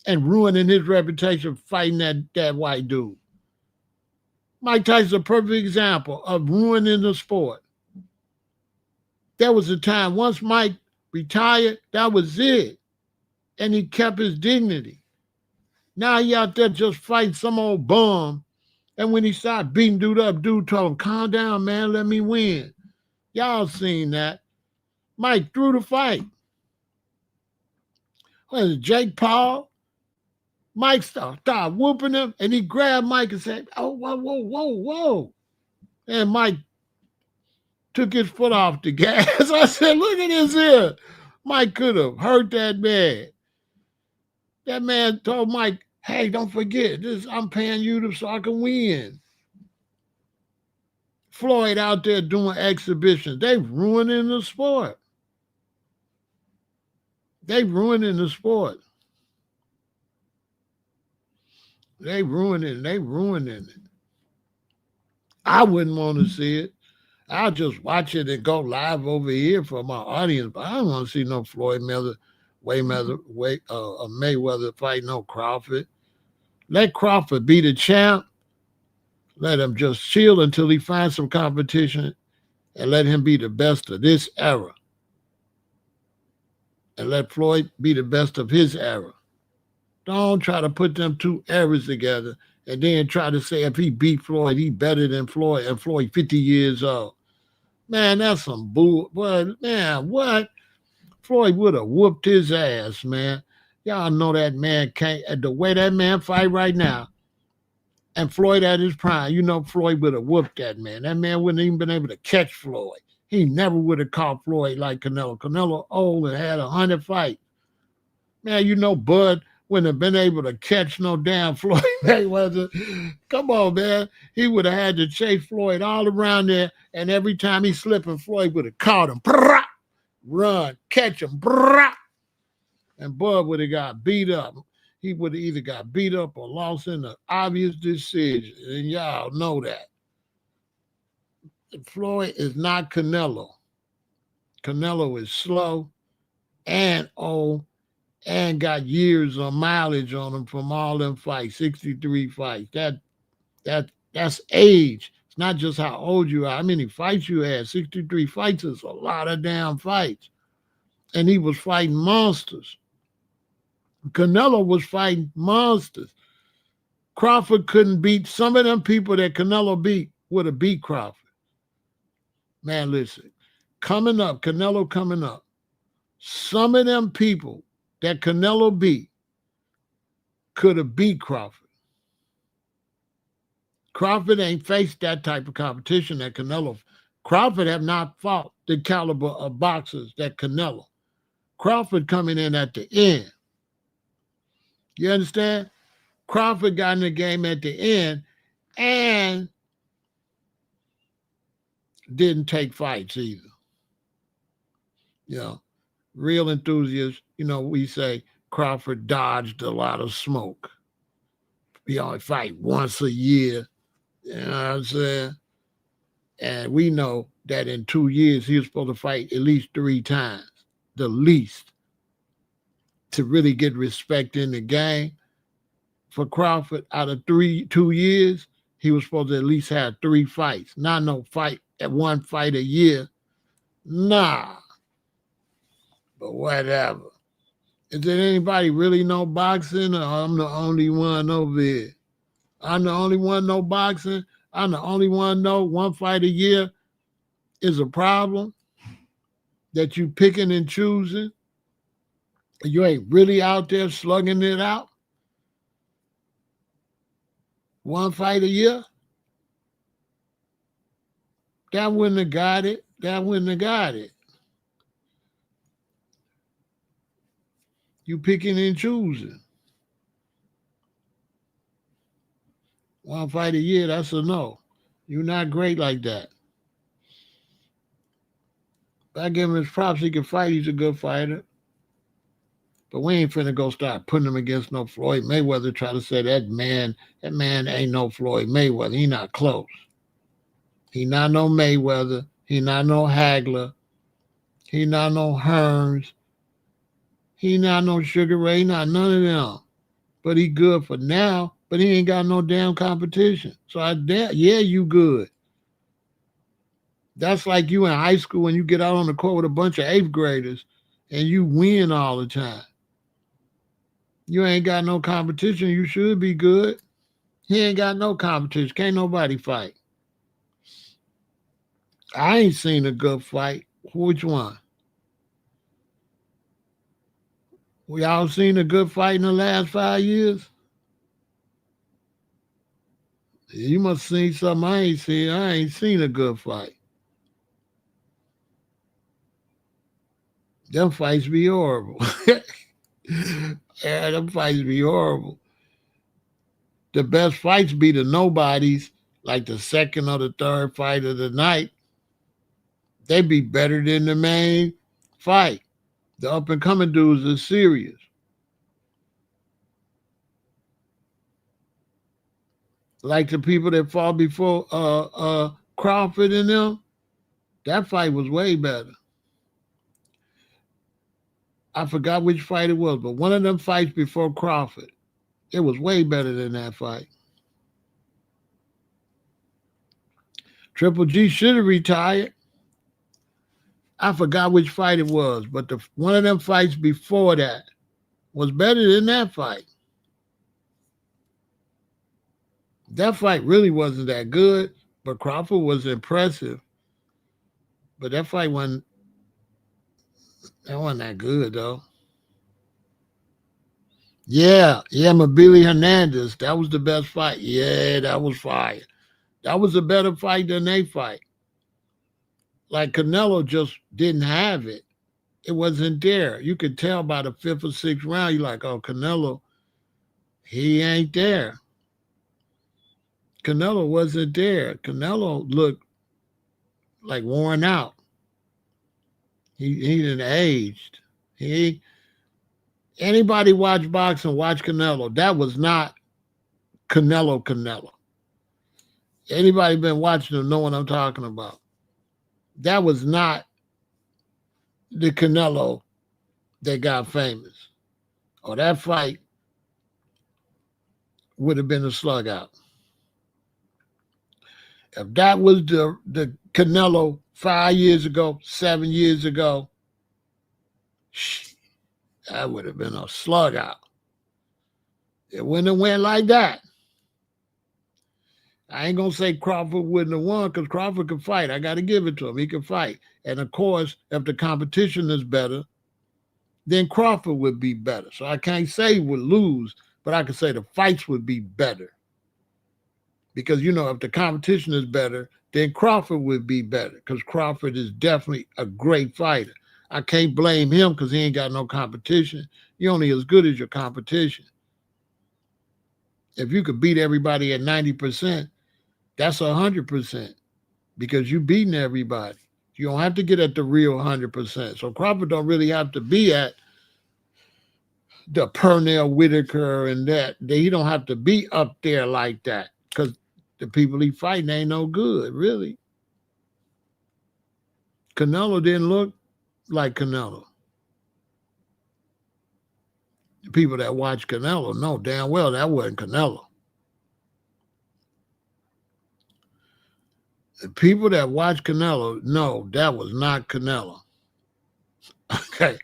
and ruining his reputation fighting that white dude. Mike Tyson's a perfect example of ruining the sport. There was a time, once Mike retired, that was it. And he kept his dignity. Now he out there just fighting some old bum. And when he started beating dude up, dude told him, calm down, man, let me win. Y'all seen that. Mike threw the fight. What is it, Jake Paul? Mike started whooping him, and he grabbed Mike and said, oh, whoa. And Mike took his foot off the gas. I said, look at this here. Mike could have hurt that man. That man told Mike, hey, don't forget, this I'm paying you so I can win. Floyd out there doing exhibitions. They ruining the sport. They ruining the sport. They ruining it. I wouldn't want to see it. I'll just watch it and go live over here for my audience, but I don't want to see no Floyd Mayweather fight no Crawford. Let Crawford be the champ. Let him just chill until he finds some competition, and let him be the best of this era. And let Floyd be the best of his era. Don't try to put them two eras together and then try to say if he beat Floyd, he better than Floyd, and Floyd 50 years old. Man, that's some bull. But man, what? Floyd would have whooped his ass, man. Y'all know that man can't. The way that man fight right now, and Floyd at his prime, you know Floyd would have whooped that man. That man wouldn't even been able to catch Floyd. He never would have caught Floyd like Canelo. Canelo old and had 100 fights. Man, you know Bud wouldn't have been able to catch no damn Floyd Mayweather. Come on, man. He would have had to chase Floyd all around there, and every time he slipped, Floyd would have caught him. Run, catch him. And Bud would have got beat up. He would have either got beat up or lost in an obvious decision. And y'all know that. Floyd is not Canelo. Canelo is slow and old and got years of mileage on him from all them fights, 63 fights. That's age. It's not just how old you are, how many fights you had. 63 fights is a lot of damn fights. And he was fighting monsters. Canelo was fighting monsters. Crawford couldn't beat some of them people that Canelo beat, would have beat Crawford. Man, listen, Canelo coming up, some of them people that Canelo beat could have beat Crawford. Crawford ain't faced that type of competition that Canelo. Crawford have not fought the caliber of boxers that Canelo. Crawford coming in at the end. You understand? Crawford got in the game at the end and didn't take fights either. You know, real enthusiasts, you know, we say Crawford dodged a lot of smoke. We only fight once a year. You know what I'm saying? And we know that in 2 years, he was supposed to fight at least 3 times, the least, to really get respect in the game. For Crawford, out of 2 years, he was supposed to at least have 3 fights. Not no fight at 1 fight a year. Nah. But whatever. Is there anybody really know boxing, or I'm the only one over here? I'm the only one know boxing. I'm the only one know 1 fight a year is a problem that you picking and choosing. You ain't really out there slugging it out. 1 fight a year? That wouldn't have got it. You picking and choosing. 1 fight a year, that's a no. You're not great like that. If I give him his props, he can fight. He's a good fighter. But we ain't finna go start putting him against no Floyd Mayweather, try to say that man ain't no Floyd Mayweather. He not close. He not no Mayweather. He not no Hagler. He not no Hearns. He not no Sugar Ray. Not none of them. But he good for now. But he ain't got no damn competition. So yeah, you good. That's like you in high school when you get out on the court with a bunch of 8th graders and you win all the time. You ain't got no competition. You should be good. He ain't got no competition. Can't nobody fight. I ain't seen a good fight. Which one? We all seen a good fight in the last 5 years? You must have seen something I ain't seen. I ain't seen a good fight. Them fights be horrible. Yeah, them fights be horrible. The best fights be the nobodies, like the second or the third fight of the night. They be better than the main fight. The up and coming dudes are serious. Like the people that fought before Crawford and them, that fight was way better. I forgot which fight it was, but one of them fights before Crawford, it was way better than that fight. Triple G should have retired. I forgot which fight it was, but one of them fights before that was better than that fight. That fight really wasn't that good, but Crawford was impressive. But that fight wasn't that good though. Yeah, Mabili Hernandez. That was the best fight. Yeah, that was fire. That was a better fight than they fight. Like Canelo just didn't have it. It wasn't there. You could tell by the fifth or sixth round, you're like, oh, Canelo, he ain't there. Canelo wasn't there. Canelo looked like worn out. He didn't aged. He Anybody watch boxing, watch Canelo. That was not Canelo. Anybody been watching him know what I'm talking about. That was not the Canelo that got famous. Or that fight would have been a slug out. If that was the Canelo 5 years ago, 7 years ago, that would have been a slug out. It wouldn't have went like that. I ain't going to say Crawford wouldn't have won because Crawford could fight. I got to give it to him. He could fight. And, of course, if the competition is better, then Crawford would be better. So I can't say he would lose, but I can say the fights would be better. Because, if the competition is better, then Crawford would be better because Crawford is definitely a great fighter. I can't blame him because he ain't got no competition. You're only as good as your competition. If you could beat everybody at 90%, that's 100% because you beating everybody. You don't have to get at the real 100%. So Crawford don't really have to be at the Pernell Whitaker and that. He don't have to be up there like that because the people he fighting ain't no good, really. Canelo didn't look like Canelo. The people that watch Canelo know damn well that wasn't Canelo. The people that watch Canelo know that was not Canelo. Okay.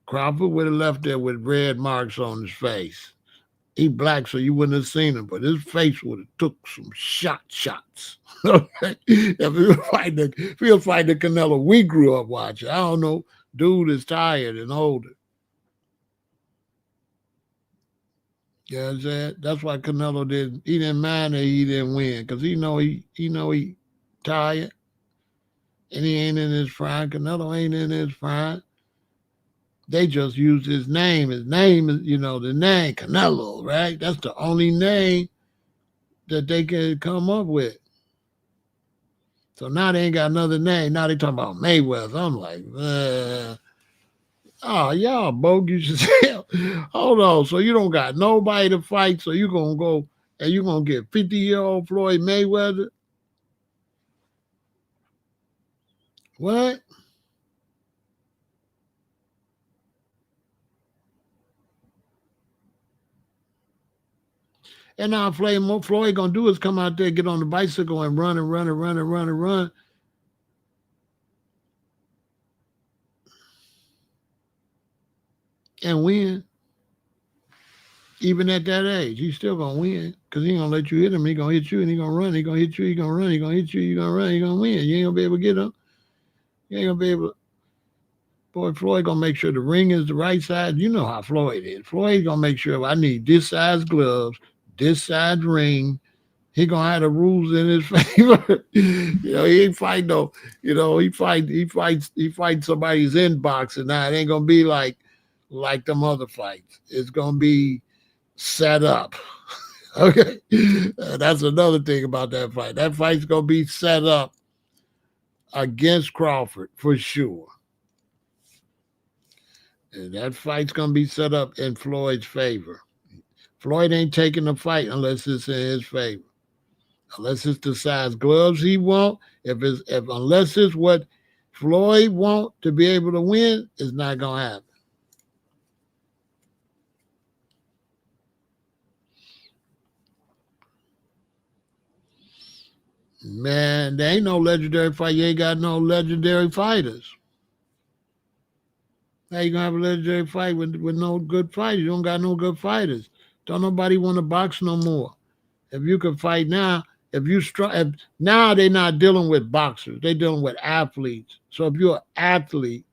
Crawford would have left there with red marks on his face. He black, so you wouldn't have seen him, but his face would have took some shots. Okay? If he was fighting the Canelo we grew up watching, I don't know. Dude is tired and older. You know what I'm saying? That's why Canelo didn't mind that he didn't win, because he tired and he ain't in his prime. Canelo ain't in his prime. They just use his name. His name is, the name Canelo, right? That's the only name that they can come up with. So now they ain't got another name. Now they talking about Mayweather. I'm like, oh, y'all bogus as hell. Hold on. So you don't got nobody to fight. So you going to go and you going to get 50-year-old Floyd Mayweather? What? And now Floyd gonna do is come out there, get on the bicycle and run and win. Even at that age, he's still gonna win because he ain't gonna let you hit him. He gonna hit you and he gonna run. He gonna hit you. He gonna run. He gonna hit you. You gonna run. He gonna win. You ain't gonna be able to get him. You ain't gonna be able. Boy, Floyd gonna make sure the ring is the right size. You know how Floyd is. Floyd gonna make sure I need this size gloves, this size ring. He gonna have the rules in his favor. He ain't fight no. He fight somebody's in boxing now. It ain't gonna be like them other fights. It's gonna be set up. Okay, that's another thing about that fight. That fight's gonna be set up against Crawford for sure. And that fight's gonna be set up in Floyd's favor. Floyd ain't taking the fight unless it's in his favor. Unless it's the size gloves he want. Unless it's what Floyd want to be able to win, it's not gonna happen. Man, there ain't no legendary fight. You ain't got no legendary fighters. How you gonna have a legendary fight with no good fighters? You don't got no good fighters. Don't nobody want to box no more. If you can fight now, now they're not dealing with boxers. They're dealing with athletes. So if you're an athlete,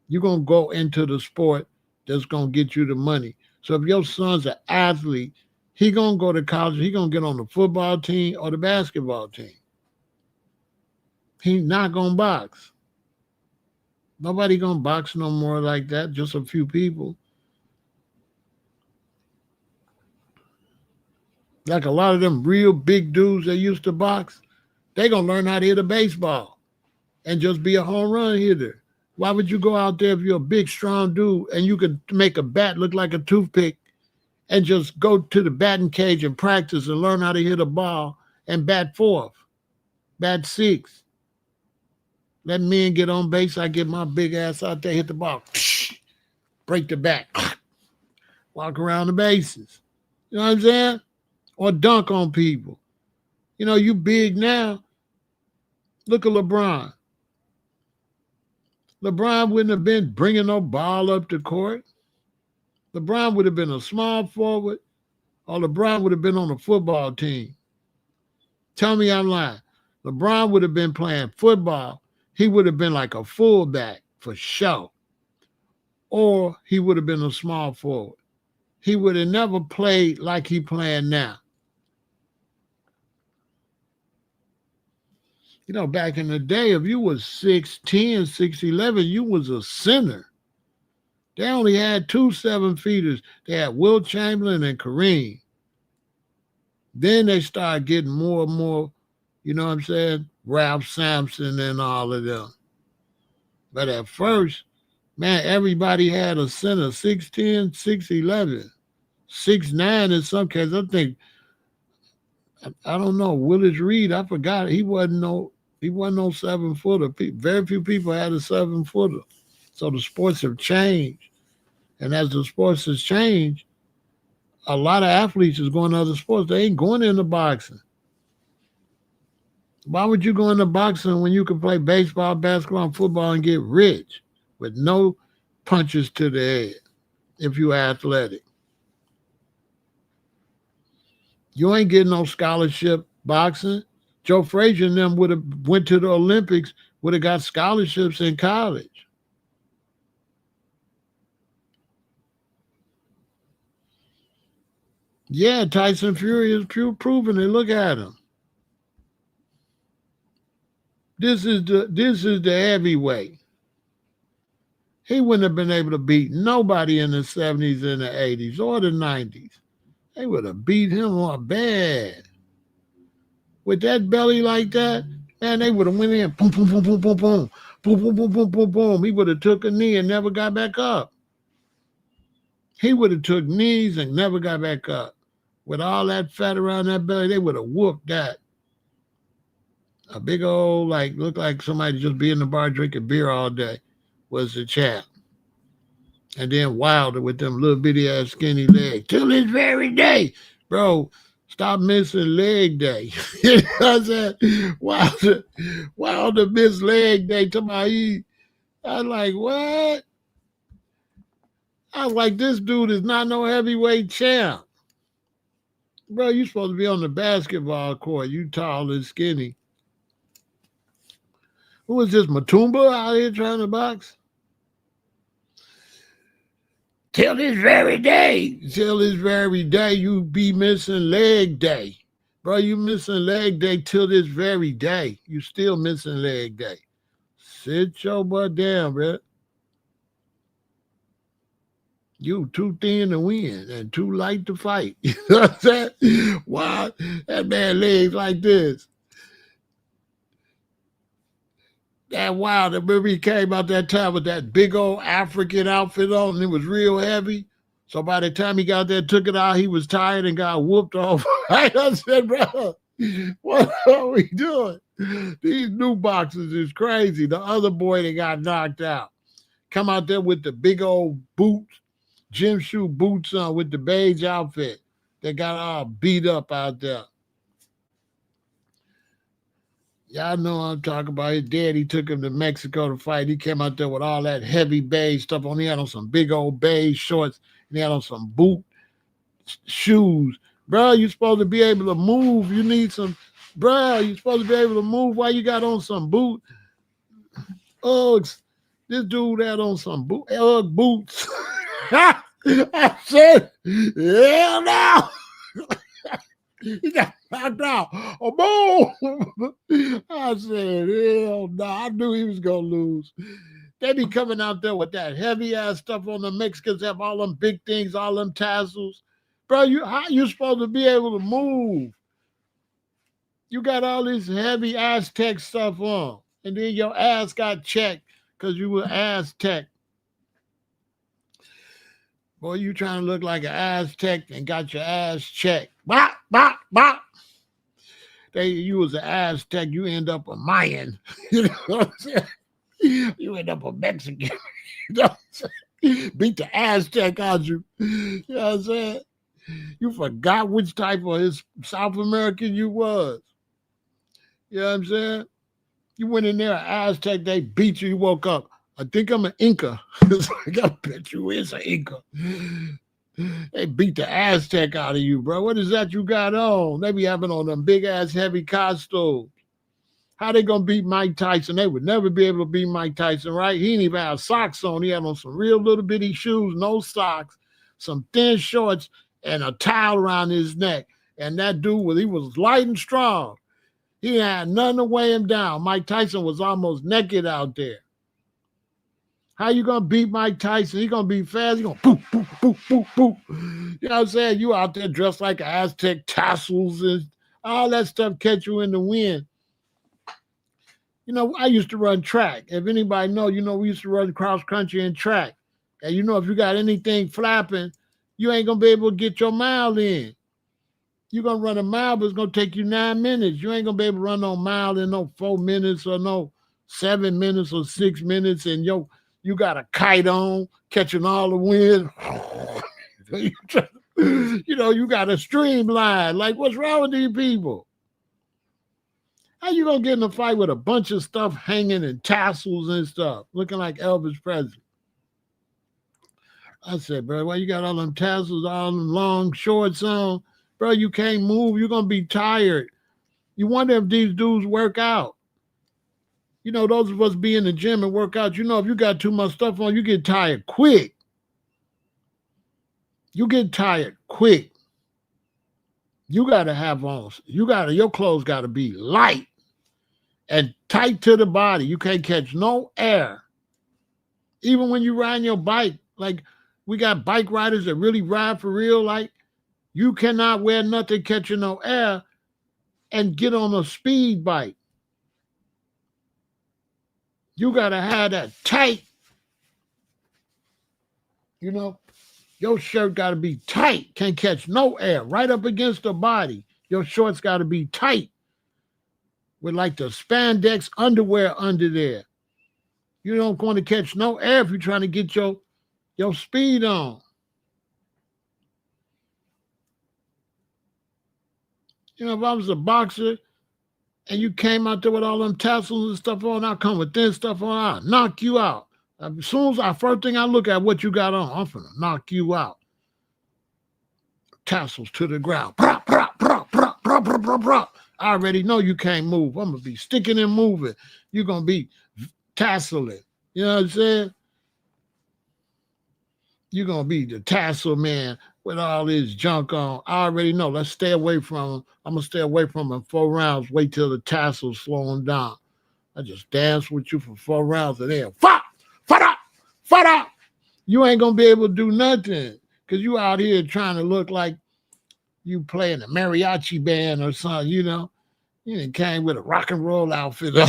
you're gonna go into the sport that's gonna get you the money. So if your son's an athlete, he gonna go to college. He gonna get on the football team or the basketball team. He's not gonna box. Nobody gonna box no more like that. Just a few people. Like a lot of them real big dudes that used to box, they gonna learn how to hit a baseball and just be a home run hitter. Why would you go out there if you're a big, strong dude and you could make a bat look like a toothpick and just go to the batting cage and practice and learn how to hit a ball and bat fourth, bat sixth? Let men get on base. I get my big ass out there, hit the ball, break the bat, walk around the bases. You know what I'm saying? Or dunk on people. You big now. Look at LeBron. LeBron wouldn't have been bringing no ball up to court. LeBron would have been a small forward, or LeBron would have been on a football team. Tell me I'm lying. LeBron would have been playing football. He would have been like a fullback for sure. Or he would have been a small forward. He would have never played like he playing now. Back in the day, if you was 6'10", 6'11", you was a center. They only had 2 7-feeters. They had Wilt Chamberlain and Kareem. Then they started getting more and more, you know what I'm saying, Ralph Sampson and all of them. But at first, man, everybody had a center, 6'10", 6'11", 6'9" in some cases. I think, I don't know, Willis Reed, I forgot, he wasn't no 7-footer. Very few people had a 7-footer. So the sports have changed. And as the sports has changed, a lot of athletes is going to other sports. They ain't going into boxing. Why would you go into boxing when you can play baseball, basketball, and football and get rich with no punches to the head if you're athletic? You ain't getting no scholarship boxing. Joe Frazier and them would have went to the Olympics, would have got scholarships in college. Yeah, Tyson Fury is proven it. Look at him. This is the heavyweight. He wouldn't have been able to beat nobody in the 70s and the 80s or the 90s. They would have beat him on bad. With that belly like that, man, they would have went in, boom, boom, boom, boom, boom, boom, boom, boom, boom, boom, boom, boom. He would have took a knee and never got back up. He would have took knees and never got back up. With all that fat around that belly, they would have whooped that. A big old, looked like somebody just be in the bar drinking beer all day was the champ. And then Wilder with them little bitty ass skinny legs. Till this very day, bro, stop missing leg day. You know what I'm saying? Wilder missed leg day. I was like, what? I was like, this dude is not no heavyweight champ. Bro, you supposed to be on the basketball court. You tall and skinny. Who is this, Matumba out here trying to box? Till this very day, you be missing leg day. Bro, you missing leg day till this very day. You still missing leg day. Sit your butt down, bro. You too thin to win and too light to fight. You know what I'm saying? Why that man legs like this? That wild. Remember he came out that time with that big old African outfit on and it was real heavy. So by the time he got there, took it out, he was tired and got whooped off. I said, bro, what are we doing? These new boxers is crazy. The other boy that got knocked out come out there with the big old boots, gym shoe boots on with the beige outfit. They got all beat up out there. Y'all know what I'm talking about. His daddy took him to Mexico to fight. He came out there with all that heavy beige stuff on. He had on some big old beige shorts. And he had on some boot shoes. Bro, you're supposed to be able to move. You need some, bro, you're supposed to be able to move while you got on some boot. Uggs. This dude had on some Ugg boots. I said, hell no. He got knocked out. Oh, boom. I said, hell no. I knew he was going to lose. They be coming out there with that heavy ass stuff on. The Mexicans have all them big things, all them tassels. Bro, how you supposed to be able to move? You got all this heavy Aztec stuff on. And then your ass got checked because you were Aztec. Boy, you trying to look like an Aztec and got your ass checked. Bop, bop, bop. You was an Aztec, you end up a Mayan. You know what I'm saying? You end up a Mexican. You know what I'm saying? Beat the Aztec out you. You know what I'm saying? You forgot which type of South American you was. You know what I'm saying? You went in there, Aztec, they beat you, you woke up. I think I'm an Inca. It's like, I bet you is an Inca. They beat the Aztec out of you, bro. What is that you got on? They be having on them big-ass heavy costumes. How they going to beat Mike Tyson? They would never be able to beat Mike Tyson, right? He didn't even have socks on. He had on some real little bitty shoes, no socks, some thin shorts, and a towel around his neck. And that dude, he was light and strong. He had nothing to weigh him down. Mike Tyson was almost naked out there. How you going to beat Mike Tyson? He going to be fast. He going to boop, boop, boop, boop, boop. You know what I'm saying? You out there dressed like Aztec tassels and all that stuff catch you in the wind. You know, I used to run track. If anybody know, you know, we used to run cross country and track. And you know, if you got anything flapping, you ain't going to be able to get your mile in. You're going to run a mile, but it's going to take you 9 minutes. You ain't going to be able to run no mile in no 4 minutes or no 7 minutes or 6 minutes. And you got a kite on, catching all the wind. You know, you got a streamline. Like, what's wrong with these people? How you going to get in a fight with a bunch of stuff hanging and tassels and stuff, looking like Elvis Presley? I said, bro, why you got all them tassels, all them long shorts on? Bro, you can't move. You're going to be tired. You wonder if these dudes work out. You know, those of us be in the gym and work out, you know, if you got too much stuff on, you get tired quick. You get tired quick. You got to have on, your clothes got to be light and tight to the body. You can't catch no air. Even when you ride your bike, like we got bike riders that really ride for real, like you cannot wear nothing catching no air and get on a speed bike. You got to have that tight. You know, your shirt got to be tight. Can't catch no air right up against the body. Your shorts got to be tight with like the spandex underwear under there. You don't want to catch no air if you're trying to get your speed on. You know, if I was a boxer and you came out there with all them tassels and stuff on, I'll come with this stuff on, I'll knock you out. As soon as first thing I look at what you got on, I'm finna knock you out. Tassels to the ground. Prop, prop, prop, prop, prop, prop, prop, prop. I already know you can't move. I'm going to be sticking and moving. You're going to be tasseling. You know what I'm saying? You're going to be the tassel man. with all this junk on. I already know. Let's stay away from them. I'm gonna stay away from them 4 rounds. Wait till the tassels slow them down. I just dance with you for 4 rounds and then fight. You ain't gonna be able to do nothing because you out here trying to look like you playing a mariachi band or something. You done came with a rock and roll outfit on.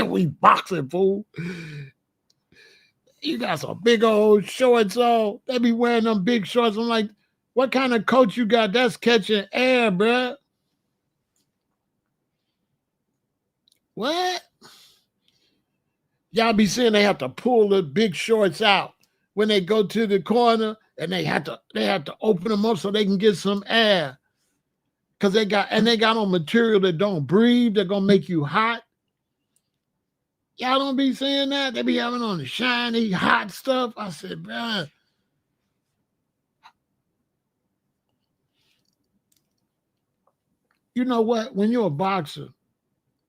We boxing, fool. You got some big old shorts on. They be wearing them big shorts. I'm like, what kind of coat you got? That's catching air, bruh. What? Y'all be saying they have to pull the big shorts out when they go to the corner, and they have to open them up so they can get some air. Cause they got on material that don't breathe, they're gonna make you hot. Y'all don't be saying that. They be having on the shiny, hot stuff. I said, bruh. You know what? When you're a boxer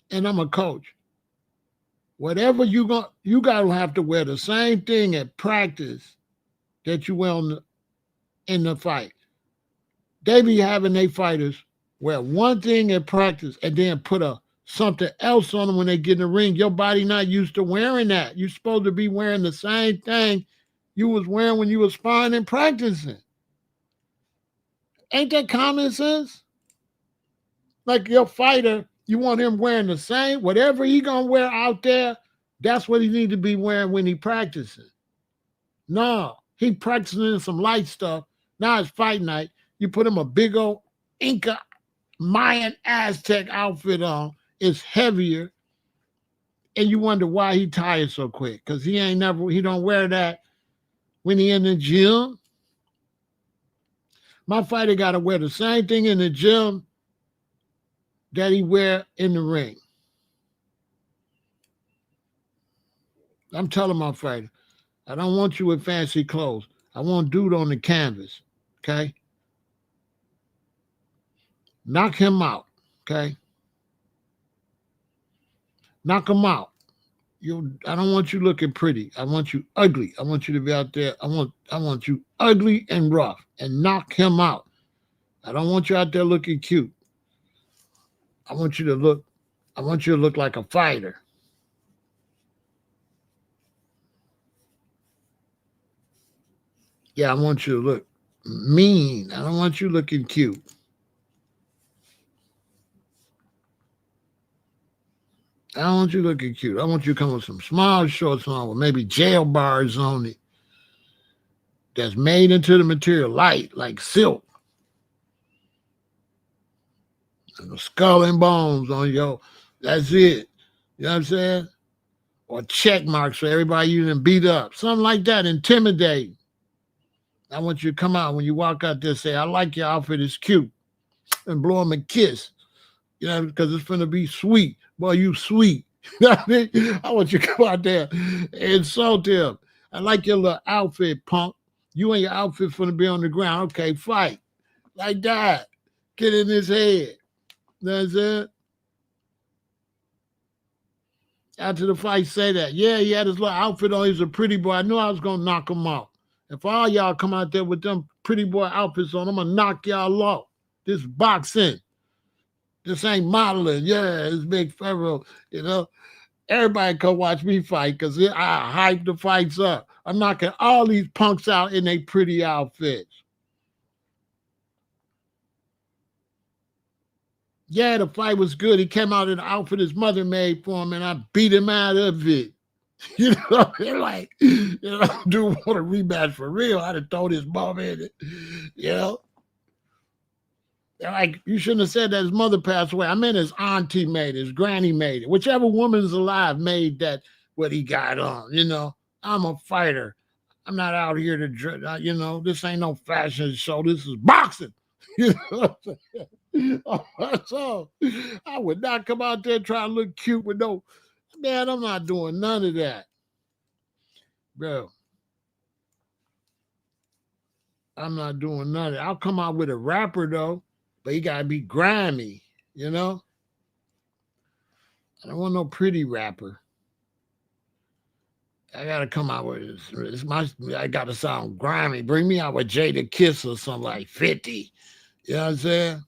and I'm a coach, whatever you gotta have to wear the same thing at practice that you wear in the fight. They be having their fighters wear one thing at practice and then put something else on them when they get in the ring. Your body not used to wearing that. You're supposed to be wearing the same thing you was wearing when you was sparring and practicing. Ain't that common sense? Like your fighter, you want him wearing the same, whatever he gonna wear out there, that's what he need to be wearing when he practicing. No, he practicing some light stuff. Now it's fight night. You put him a big old Inca Mayan Aztec outfit on. It's heavier. And you wonder why he tired so quick. Because he don't wear that when he in the gym. My fighter got to wear the same thing in the gym that he wear in the ring. I'm telling my fighter, I don't want you with fancy clothes. I want dude on the canvas, okay? Knock him out, okay? Knock him out. I don't want you looking pretty. I want you ugly. I want you to be out there. I want you ugly and rough and knock him out. I don't want you out there looking cute. I want you to look like a fighter. Yeah, I want you to look mean. I don't want you looking cute. I don't want you looking cute. I want you to come with some small shorts on with maybe jail bars on it that's made into the material light, like silk. And the skull and bones on that's it. You know what I'm saying? Or check marks for everybody you done beat up. Something like that, intimidating. I want you to come out when you walk out there, say, I like your outfit, it's cute. And blow him a kiss. Because it's gonna be sweet. Boy, you sweet. You know what I mean? I want you to come out there and insult him. I like your little outfit, punk. You and your outfit finna be on the ground. Okay, fight. Like that. Get in his head. That's it. After the fight, say that. Yeah, he had his little outfit on. He's a pretty boy. I knew I was gonna knock him out. If all y'all come out there with them pretty boy outfits on, I'm gonna knock y'all off. This boxing. This ain't modeling. Yeah, it's big Pharaoh. Everybody come watch me fight because I hype the fights up. I'm knocking all these punks out in their pretty outfits. Yeah, the fight was good. He came out in the outfit his mother made for him, and I beat him out of it. They're like, dude want a rematch for real. I'd have thrown his mom in it. They're like, you shouldn't have said that his mother passed away. I meant his auntie made it, his granny made it. Whichever woman's alive made that what he got on. I'm a fighter. I'm not out here to, this ain't no fashion show. This is boxing. So I would not come out there trying to look cute with man, I'm not doing none of that. Bro. I'm not doing none of it. I'll come out with a rapper though, but he gotta be grimy, I don't want no pretty rapper. I gotta come out with I gotta sound grimy. Bring me out with Jada Kiss or something like 50. You know what I'm saying?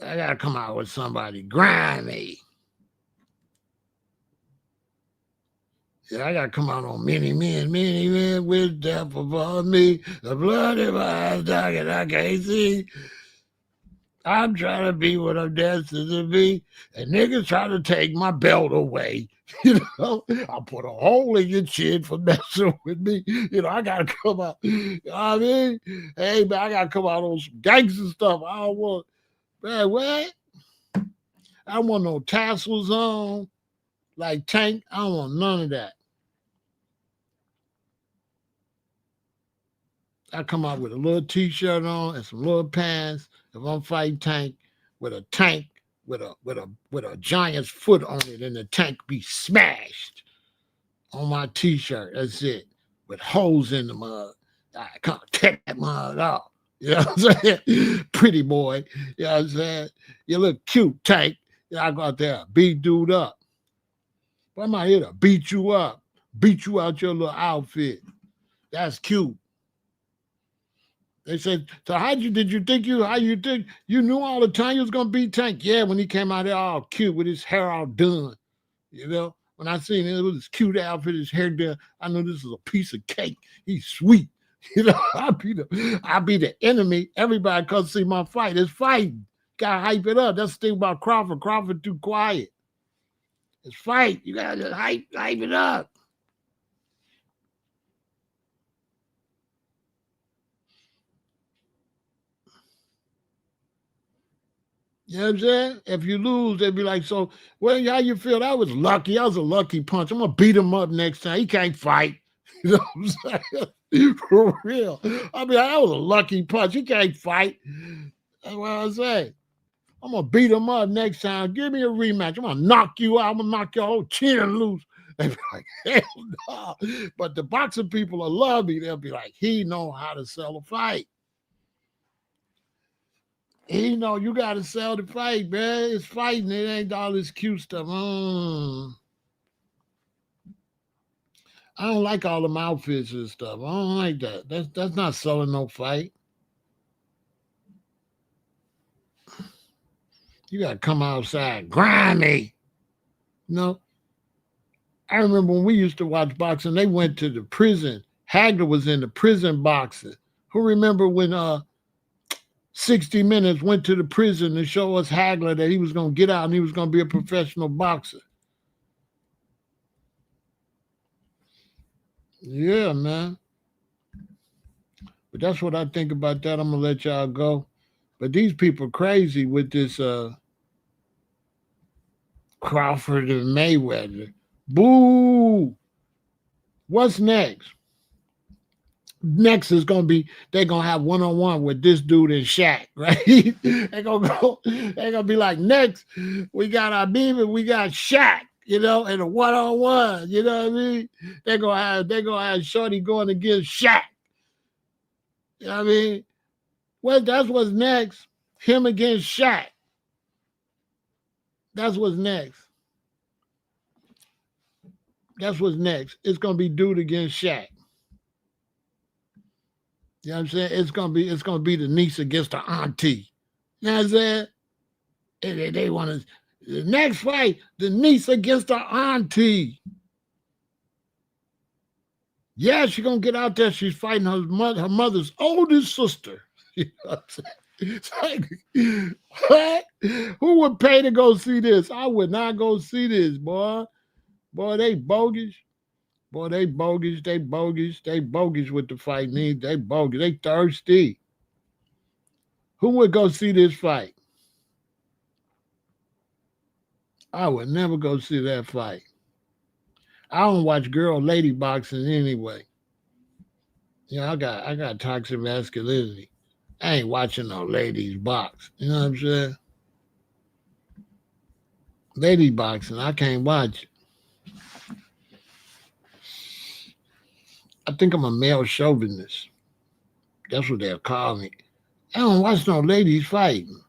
I gotta come out with somebody grimy. Yeah, I gotta come out on many men with death upon me. The blood in my eyes, dark and I can't see. I'm trying to be what I'm destined to be, and niggas trying to take my belt away. You know, I put a hole in your chin for messing with me. You know, I gotta come out. You know what I mean? Hey man, I gotta come out on some gangster stuff. I don't want, man, what? I don't want no tassels on, like Tank. I don't want none of that. I come out with a little t-shirt on and some little pants. If I'm fighting Tank with a tank with a giant's foot on it, and the tank be smashed on my t-shirt. That's it. With holes in the mud. I can't take that mud off. You know what I'm saying? Pretty boy. You know what I'm saying? You look cute, Tank. I go out there, beat dude up. But I'm out here to beat you up, beat you out your little outfit. That's cute. They said, so did you think you knew all the time you was gonna beat Tank? Yeah, when he came out there all cute with his hair all done. You know, when I seen it was his cute outfit, his hair done, I knew this was a piece of cake. He's sweet. You know, I be the enemy. Everybody come see my fight. It's fighting. Gotta hype it up. That's the thing about Crawford. Crawford too quiet. It's fight. You gotta just hype it up. You know what I'm saying? If you lose, they'd be like, so, well, how you feel? That was lucky. That was a lucky punch. I'm going to beat him up next time. He can't fight. You know what I'm saying? For real. I mean, that was a lucky punch. He can't fight. That's what I say. I'm going to beat him up next time. Give me a rematch. I'm going to knock you out. I'm going to knock your whole chin loose. They be like, hell no. But the boxing people will love me. They'll be like, he know how to sell a fight. He know you got to sell the fight, man. It's fighting. It ain't all this cute stuff. I don't like all them outfits and stuff. I don't like that. That's not selling no fight. You got to come outside grimy. You know, I remember when we used to watch boxing, they went to the prison. Hagler was in the prison boxing. Who remember when 60 Minutes went to the prison to show us Hagler that he was going to get out and he was going to be a professional boxer? Yeah, man. But that's what I think about that. I'm going to let y'all go. But these people crazy with this Crawford and Mayweather. Boo! What's next? Next is gonna be they're gonna have one-on-one with this dude and Shaq, right? They're gonna be like, next, we got our beaver, we got Shaq, you know, and a one-on-one, you know what I mean? They're gonna have Shorty going against Shaq. You know what I mean? Well, that's what's next. Him against Shaq. That's what's next. That's what's next. It's gonna be dude against Shaq. You know what I'm saying? It's gonna be the niece against the auntie. You know what I'm saying? They want to the next fight, the niece against the auntie. Yeah, she's gonna get out there. She's fighting her mother's oldest sister. You know what I'm saying? It's like, what? Who would pay to go see this? I would not go see this, boy. Boy, they bogus. Boy, they bogus. They bogus. They bogus with the fight needs. They bogus. They thirsty. Who would go see this fight? I would never go see that fight. I don't watch girl lady boxing anyway. You know, I got toxic masculinity. I ain't watching no ladies box. You know what I'm saying? Lady boxing, I can't watch it. I think I'm a male chauvinist. That's what they'll call me. I don't watch no ladies fighting.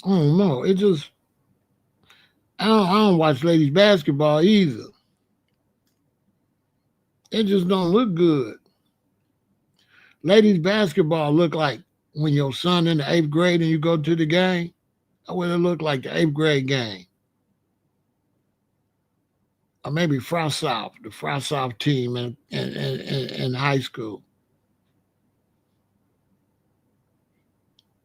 I don't know. It just I don't watch ladies basketball either. It just don't look good. Ladies basketball look like when your son in the 8th grade and you go to the game. That's what it look like, the 8th grade game. Or maybe Frostsoft, the Frostsoft team in high school.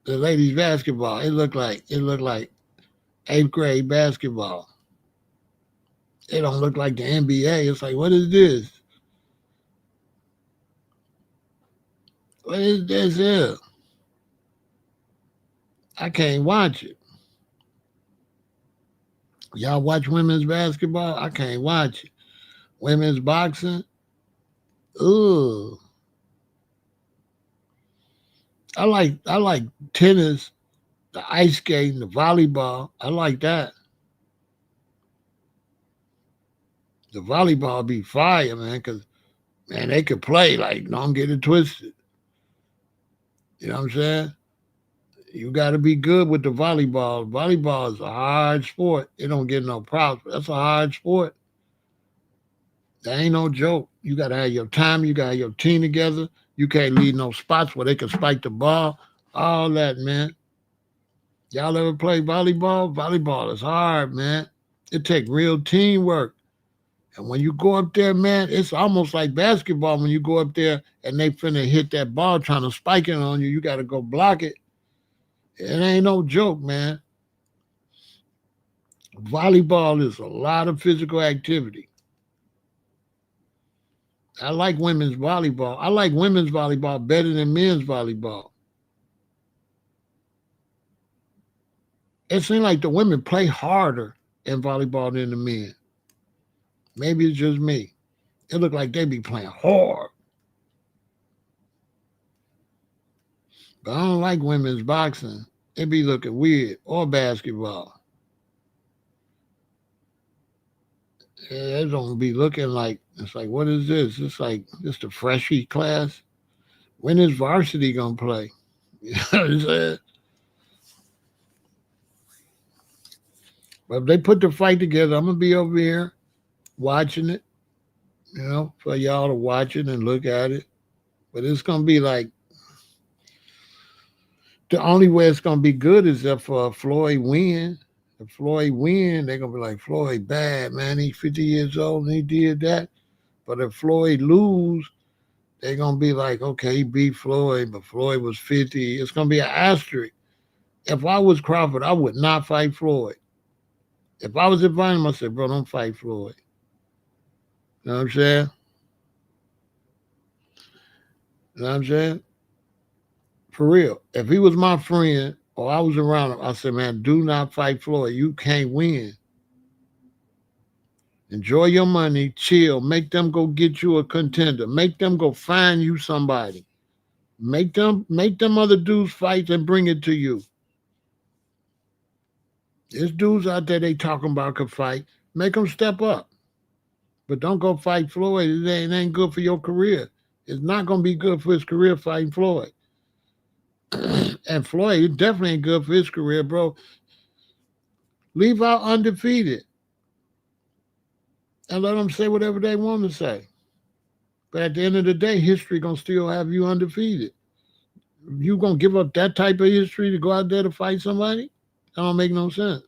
The ladies basketball, it looked like 8th grade basketball. It don't look like the NBA. It's like, what is this? What is this here? I can't watch it. Y'all watch women's basketball? I can't watch it. Women's boxing? Ugh. I like tennis, the ice skating, the volleyball. I like that. The volleyball be fire, man, because man, they could play like don't get it twisted. You know what I'm saying? You got to be good with the volleyball. Volleyball is a hard sport. It don't get no props, but that's a hard sport. That ain't no joke. You got to have your time. You got to have your team together. You can't leave no spots where they can spike the ball. All that, man. Y'all ever play volleyball? Volleyball is hard, man. It take real teamwork. And when you go up there, man, it's almost like basketball when you go up there and they finna hit that ball trying to spike it on you. You got to go block it. It ain't no joke, man. Volleyball is a lot of physical activity. I like women's volleyball. I like women's volleyball better than men's volleyball. It seems like the women play harder in volleyball than the men. Maybe it's just me. It look like they be playing hard. But I don't like women's boxing. It be looking weird. Or basketball. Yeah, it don't be looking like, it's like, what is this? It's like, just a freshie class. When is varsity going to play? You know what I'm saying? But if they put the fight together, I'm going to be over here watching it, for y'all to watch it and look at it. But it's going to be like, the only way it's going to be good is if Floyd win. If Floyd win, they're going to be like, Floyd bad, man. He's 50 years old and he did that. But if Floyd lose, they're going to be like, okay, he beat Floyd, but Floyd was 50. It's going to be an asterisk. If I was Crawford, I would not fight Floyd. If I was advising him, I said, bro, don't fight Floyd. You know what I'm saying? You know what I'm saying? For real. If he was my friend or I was around him, I said, man, do not fight Floyd. You can't win. Enjoy your money, chill. Make them go get you a contender. Make them go find you somebody. Make them other dudes fight and bring it to you. There's dudes out there they talking about could fight. Make them step up. But don't go fight Floyd. It ain't good for your career. It's not going to be good for his career fighting Floyd. And Floyd, it definitely ain't good for his career, bro. Leave out undefeated. And let them say whatever they want to say. But at the end of the day, history going to still have you undefeated. You going to give up that type of history to go out there to fight somebody? That don't make no sense.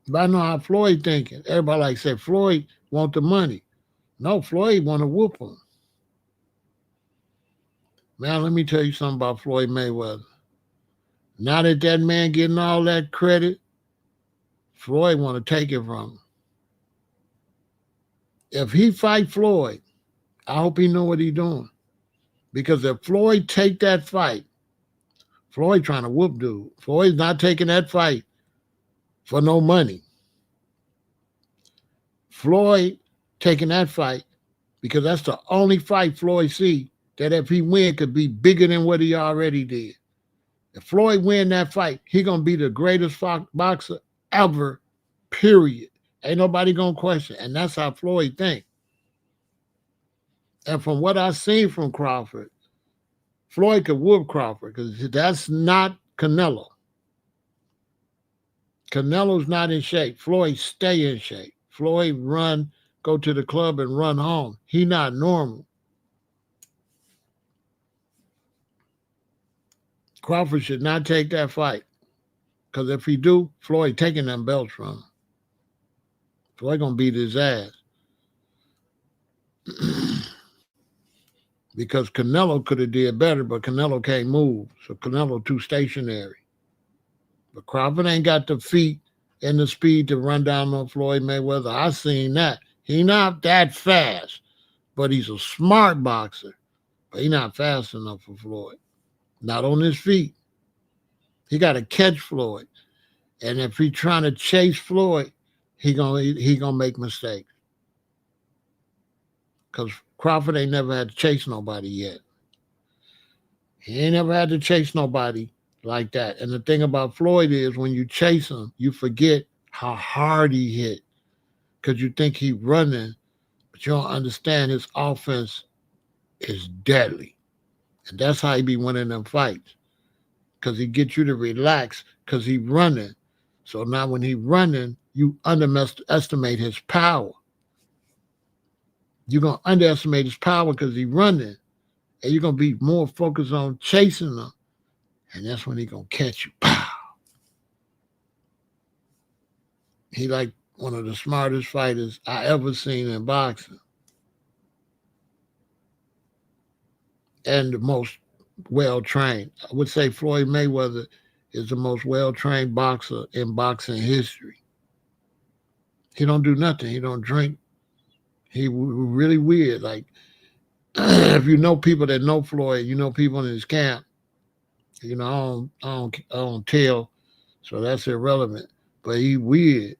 But I know how Floyd thinking. Everybody like say Floyd want the money. No, Floyd want to whoop him. Man, let me tell you something about Floyd Mayweather. Now that man getting all that credit, Floyd want to take it from him. If he fight Floyd, I hope he know what he doing. Because if Floyd take that fight, Floyd trying to whoop dude. Floyd's not taking that fight for no money. Floyd taking that fight because that's the only fight Floyd see that if he win could be bigger than what he already did. If Floyd win that fight, he gonna be the greatest boxer ever, period. Ain't nobody gonna question. And that's how Floyd think. And from what I seen from Crawford, Floyd could whoop Crawford because that's not Canelo. Canelo's not in shape. Floyd stay in shape. Floyd go to the club and run home. He not normal. Crawford should not take that fight. Because if he do, Floyd taking them belts from him. Floyd gonna beat his ass. Because Canelo could have did better, but Canelo can't move. So Canelo too stationary. But Crawford ain't got the feet and the speed to run down on Floyd Mayweather. I seen that. He not that fast, but he's a smart boxer. But he not fast enough for Floyd. Not on his feet. He got to catch Floyd. And if he trying to chase Floyd, he gonna make mistakes. Because Crawford ain't never had to chase nobody yet. He ain't never had to chase nobody like that. And the thing about Floyd is when you chase him, you forget how hard he hit. Because you think he running, but you don't understand his offense is deadly. And that's how he be winning them fights. Because he gets you to relax because he running. So now when he running, you underestimate his power. You're going to underestimate his power because he running. And you're going to be more focused on chasing him. And that's when he going to catch you. Pow! He like one of the smartest fighters I ever seen in boxing. And the most well-trained. I would say Floyd Mayweather is the most well-trained boxer in boxing history. He don't do nothing. He don't drink. He really weird. Like, if you know people that know Floyd, you know people in his camp, you know, I don't tell, so that's irrelevant. But he weird.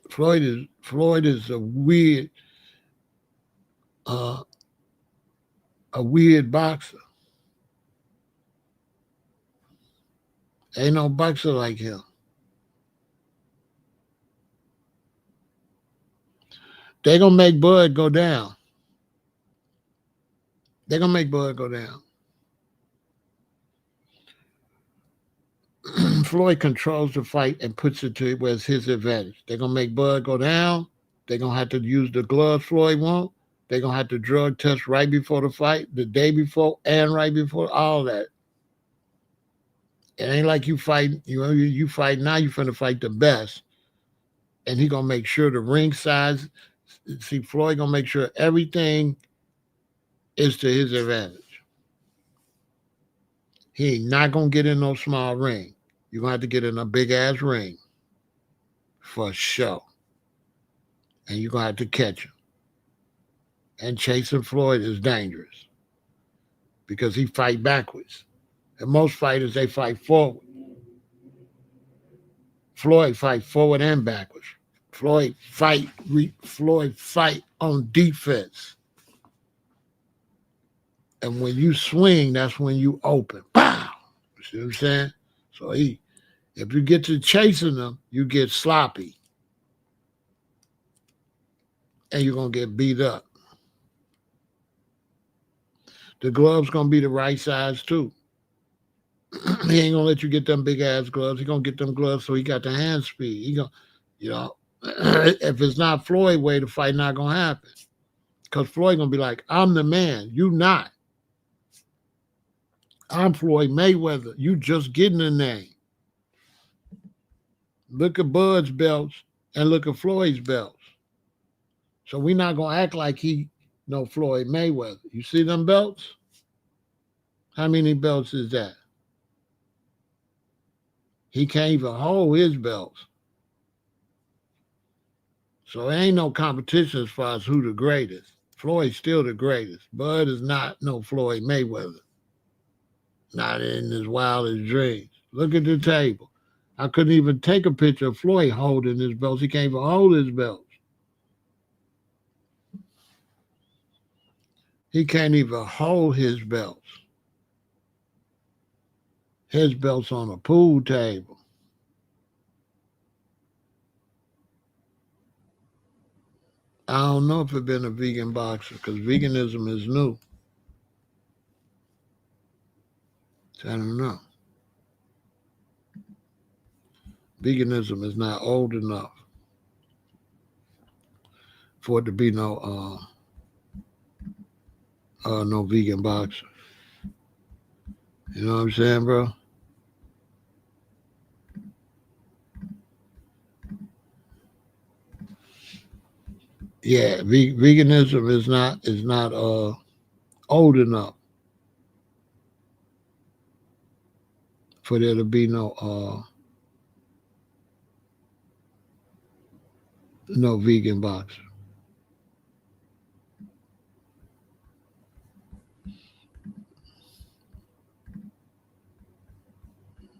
Floyd is a weird boxer. Ain't no boxer like him. They gonna make Bud go down. They're gonna make Bud go down. Floyd controls the fight and puts it to where it's his advantage. They're gonna make Bud go down. They're gonna have to use the gloves Floyd want. They're gonna have to drug test right before the fight, the day before, and right before, all that. It ain't like you fight, you fight now, you finna fight the best. And he gonna make sure the ring size, see, Floyd gonna make sure everything is to his advantage. He ain't not gonna get in no small ring. You're gonna have to get in a big ass ring for sure. And you're gonna have to catch him. And chasing Floyd is dangerous because he fight backwards. And most fighters, they fight forward. Floyd fight forward and backwards. Floyd fight on defense. And when you swing, that's when you open. Pow! You see what I'm saying? So if you get to chasing them, you get sloppy. And you're going to get beat up. The gloves going to be the right size too. He ain't going to let you get them big ass gloves. He going to get them gloves so he got the hand speed. He going to, if it's not Floyd way, the fight not going to happen. Because Floyd going to be like, I'm the man. You not. I'm Floyd Mayweather. You just getting the name. Look at Bud's belts and look at Floyd's belts. So we're not going to act like he know Floyd Mayweather. You see them belts? How many belts is that? He can't even hold his belts. So there ain't no competition as far as who the greatest. Floyd's still the greatest. Bud is not no Floyd Mayweather. Not in his wildest dreams. Look at the table. I couldn't even take a picture of Floyd holding his belts. He can't even hold his belts. He can't even hold his belts. His belt's on a pool table. I don't know if it's been a vegan boxer because veganism is new. So I don't know. Veganism is not old enough for it to be no vegan boxer. You know what I'm saying, bro? Yeah, veganism is not old enough for there to be no vegan boxer.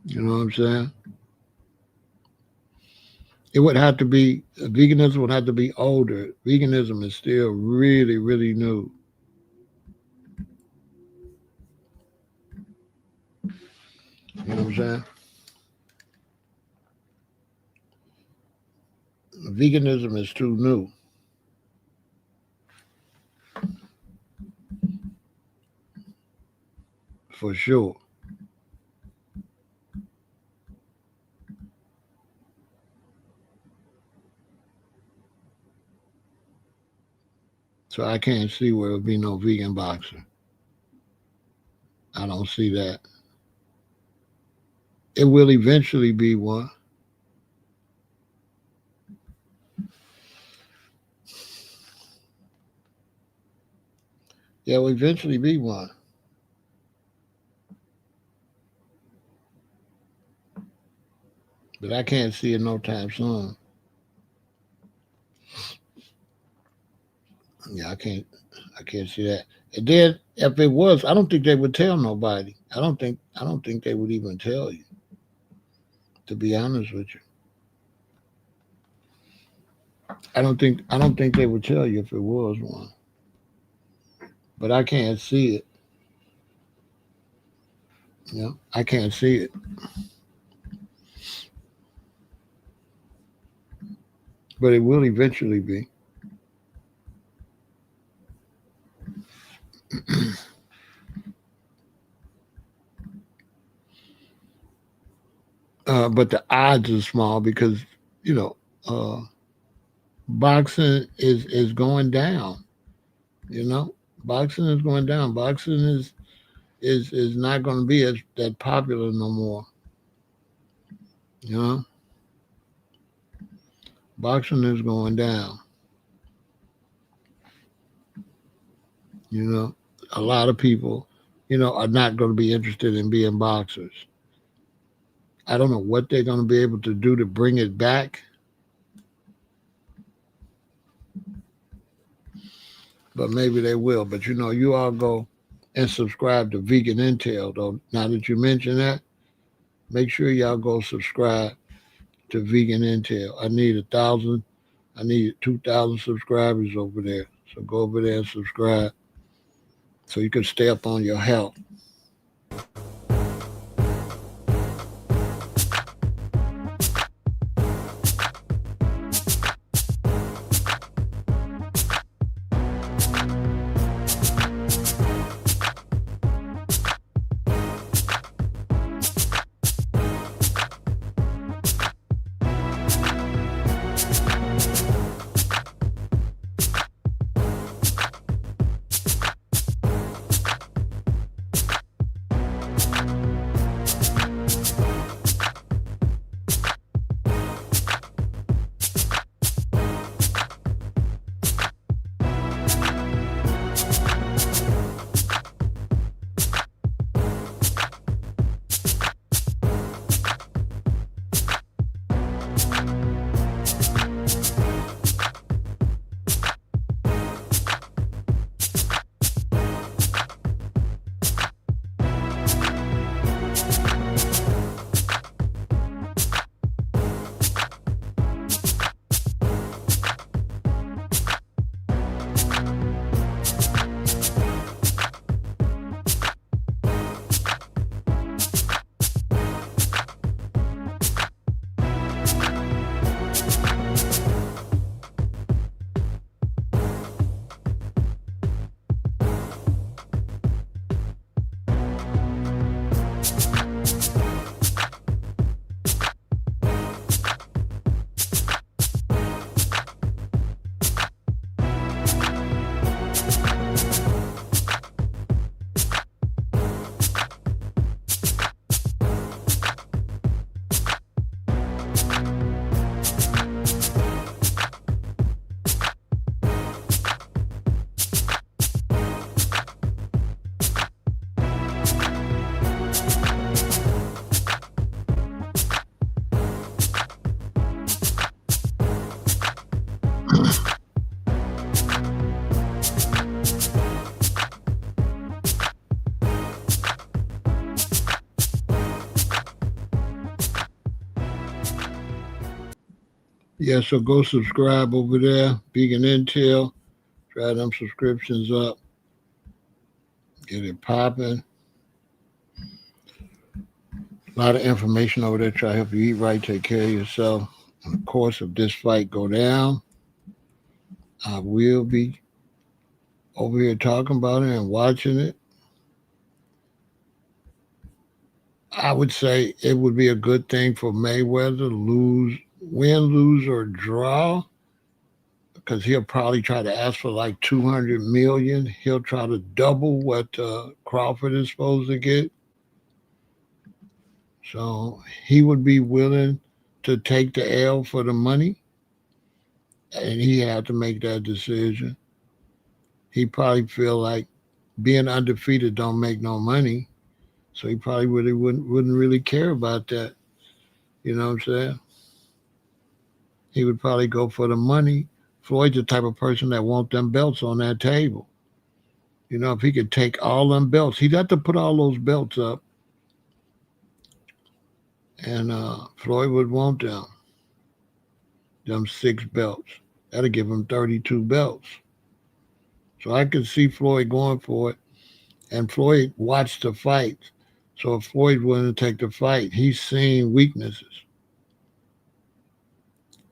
You know what I'm saying? It would have to be veganism would have to be older. Veganism is still really, really new. You know what I'm saying? Veganism is too new. For sure. So I can't see where it would be no vegan boxer. I don't see that. It will eventually be one. Yeah, it will eventually be one. But I can't see it no time soon. Yeah, I can't see that. And then if it was, I don't think they would tell nobody. I don't think they would even tell you, to be honest with you. I don't think they would tell you if it was one. But I can't see it. I can't see it. But it will eventually be. But the odds are small because, you know, uh, boxing is going down. You know, boxing is going down. Boxing is not going to be as that popular no more. You know, boxing is going down. You know, a lot of people, are not going to be interested in being boxers. I don't know what they're going to be able to do to bring it back, but maybe they will. But you all go and subscribe to Vegan Intel, though. Now that you mention that, make sure y'all go subscribe to Vegan Intel. I need 2,000 subscribers over there. So go over there and subscribe so you can stay up on your health. Yeah, so go subscribe over there. Vegan Intel. Try them subscriptions up. Get it popping. A lot of information over there. Try to help you eat right, take care of yourself. And of course, if this fight go down, I will be over here talking about it and watching it. I would say it would be a good thing for Mayweather win, lose, or draw, because he'll probably try to ask for like 200 million. He'll try to double what Crawford is supposed to get. So he would be willing to take the L for the money, and he had to make that decision. He probably feel like being undefeated don't make no money, so he probably really wouldn't really care about that. You know what I'm saying? He would probably go for the money. Floyd's the type of person that want them belts on that table. You know, if he could take all them belts, he'd have to put all those belts up, and Floyd would want them 6 belts. That'll give him 32 belts. So I could see Floyd going for it, and Floyd watched the fight. So if Floyd wouldn't take the fight, he's seen weaknesses.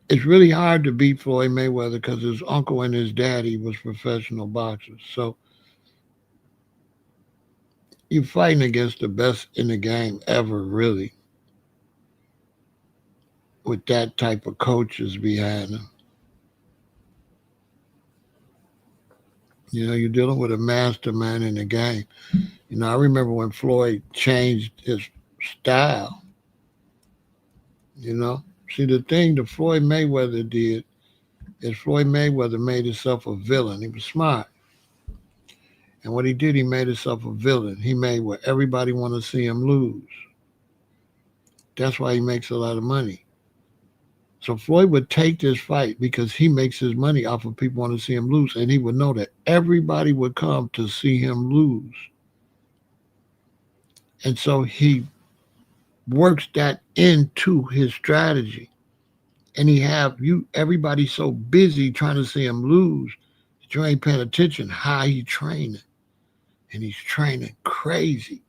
It's really hard to beat Floyd Mayweather because his uncle and his daddy was professional boxers. So you're fighting against the best in the game ever, really, with that type of coaches behind him. You know, you're dealing with a mastermind in the game. You know, I remember when Floyd changed his style. You know, see, the thing that Floyd Mayweather did is Floyd Mayweather made himself a villain. He was smart. And what he did, he made himself a villain. He made where everybody want to see him lose. That's why he makes a lot of money. So Floyd would take this fight because he makes his money off of people want to see him lose. And he would know that everybody would come to see him lose. And so he works that into his strategy. And he have you everybody so busy trying to see him lose that you ain't paying attention how he training. And he's training crazy.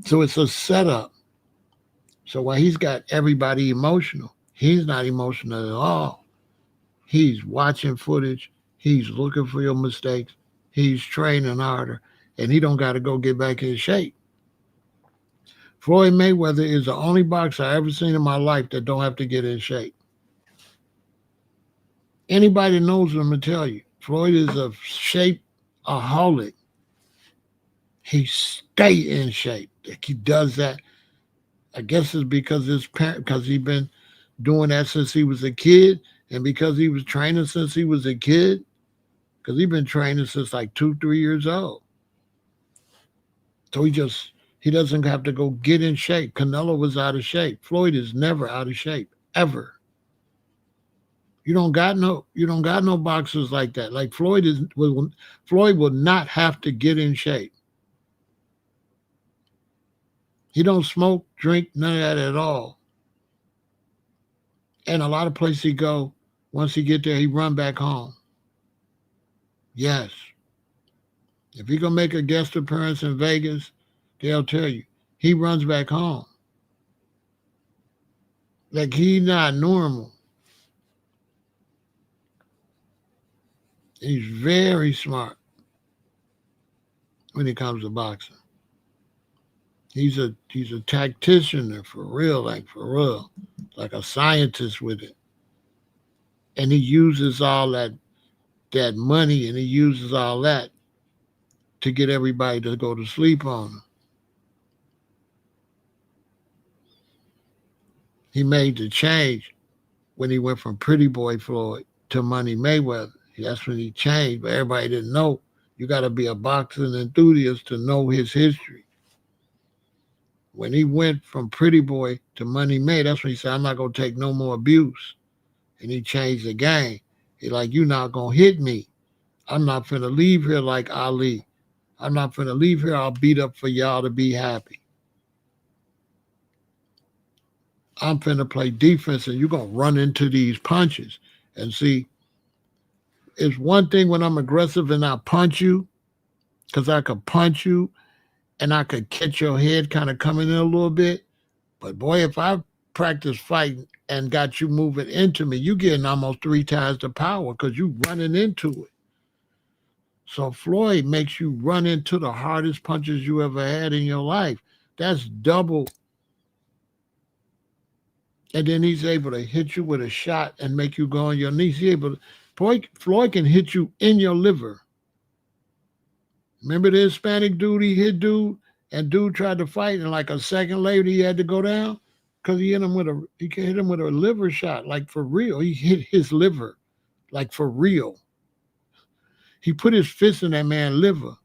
So it's a setup. So while he's got everybody emotional, he's not emotional at all. He's watching footage. He's looking for your mistakes. He's training harder. And he don't got to go get back in shape. Floyd Mayweather is the only boxer I ever seen in my life that don't have to get in shape. Anybody that knows him will tell you, Floyd is a shapeaholic. He stay in shape. He does that. I guess it's because his parent, because he's been doing that since he was a kid, and because he was training since he was a kid, because he's been training since like 2, 3 years old. So he doesn't have to go get in shape. Canelo was out of shape. Floyd is never out of shape ever. You don't got no boxers like that. Like Floyd will not have to get in shape. He don't smoke, drink, none of that at all. And a lot of places he go, once he get there, he run back home. Yes. If he gonna make a guest appearance in Vegas, they'll tell you he runs back home. Like he's not normal. He's very smart when it comes to boxing. He's a tactician for real, like a scientist with it. And he uses all that money and he uses all that to get everybody to go to sleep on him. He made the change when he went from Pretty Boy Floyd to Money Mayweather. That's when he changed, but everybody didn't know. You got to be a boxing enthusiast to know his history. When he went from Pretty Boy to Money May, that's when he said, I'm not going to take no more abuse. And he changed the game. He's like, you're not going to hit me. I'm not finna leave here like Ali. I'm not finna leave here. I'll beat up for y'all to be happy. I'm finna play defense and you're going to run into these punches. And see, it's one thing when I'm aggressive and I punch you, because I could punch you and I could catch your head kind of coming in a little bit. But boy, if I practice fighting and got you moving into me, you getting almost 3 times the power because you running into it. So Floyd makes you run into the hardest punches you ever had in your life. That's double. And then he's able to hit you with a shot and make you go on your knees. Floyd can hit you in your liver. Remember the Hispanic dude he hit dude, and dude tried to fight, and like a second later he had to go down because he hit him with a liver shot, like for real. He hit his liver, like for real. He put his fist in that man's liver.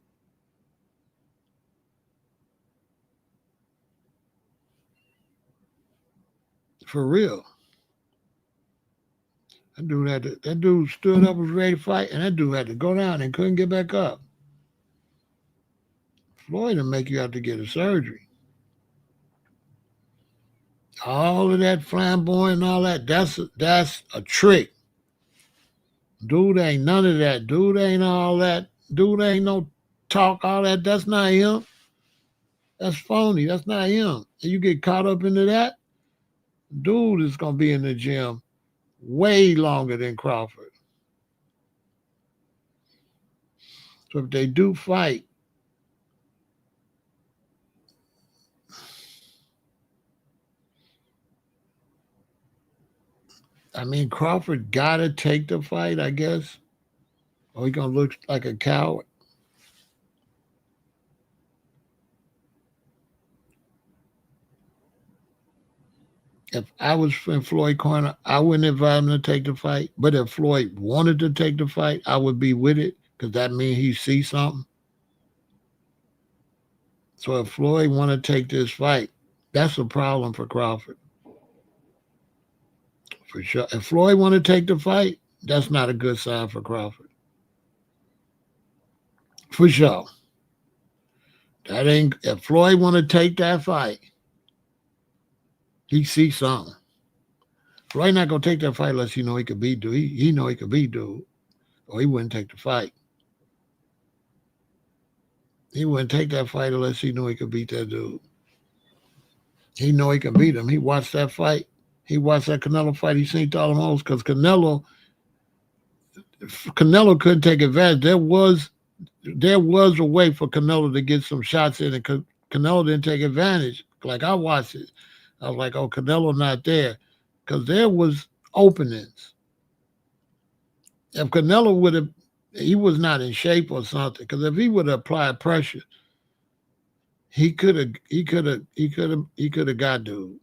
For real. That dude stood up, was ready to fight, and that dude had to go down and couldn't get back up. Floyd will make you have to get a surgery. All of that flamboyant and all that, that's a trick. Dude ain't none of that. Dude ain't all that. Dude ain't no talk, all that. That's not him. That's phony. That's not him. And you get caught up into that, dude is going to be in the gym way longer than Crawford. So if they do fight, I mean, Crawford got to take the fight, I guess. Or he going to look like a coward. If I was in Floyd's corner, I wouldn't invite him to take the fight. But if Floyd wanted to take the fight, I would be with it because that means he sees something. So if Floyd want to take this fight, that's a problem for Crawford. For sure. If Floyd want to take the fight, that's not a good sign for Crawford. For sure. If Floyd want to take that fight, he sees something. Floyd not gonna take that fight unless he know he could beat dude. He know he could beat dude, or he wouldn't take the fight. He wouldn't take that fight unless he knew he could beat that dude. He know he can beat him. He watched that fight. He watched that Canelo fight. He seen all the holes because Canelo couldn't take advantage. There was a way for Canelo to get some shots in, and Canelo didn't take advantage. Like I watched it, I was like, oh, Canelo not there, because there was openings. If Canelo would have, he was not in shape or something. Because if he would have applied pressure, he could have got dude.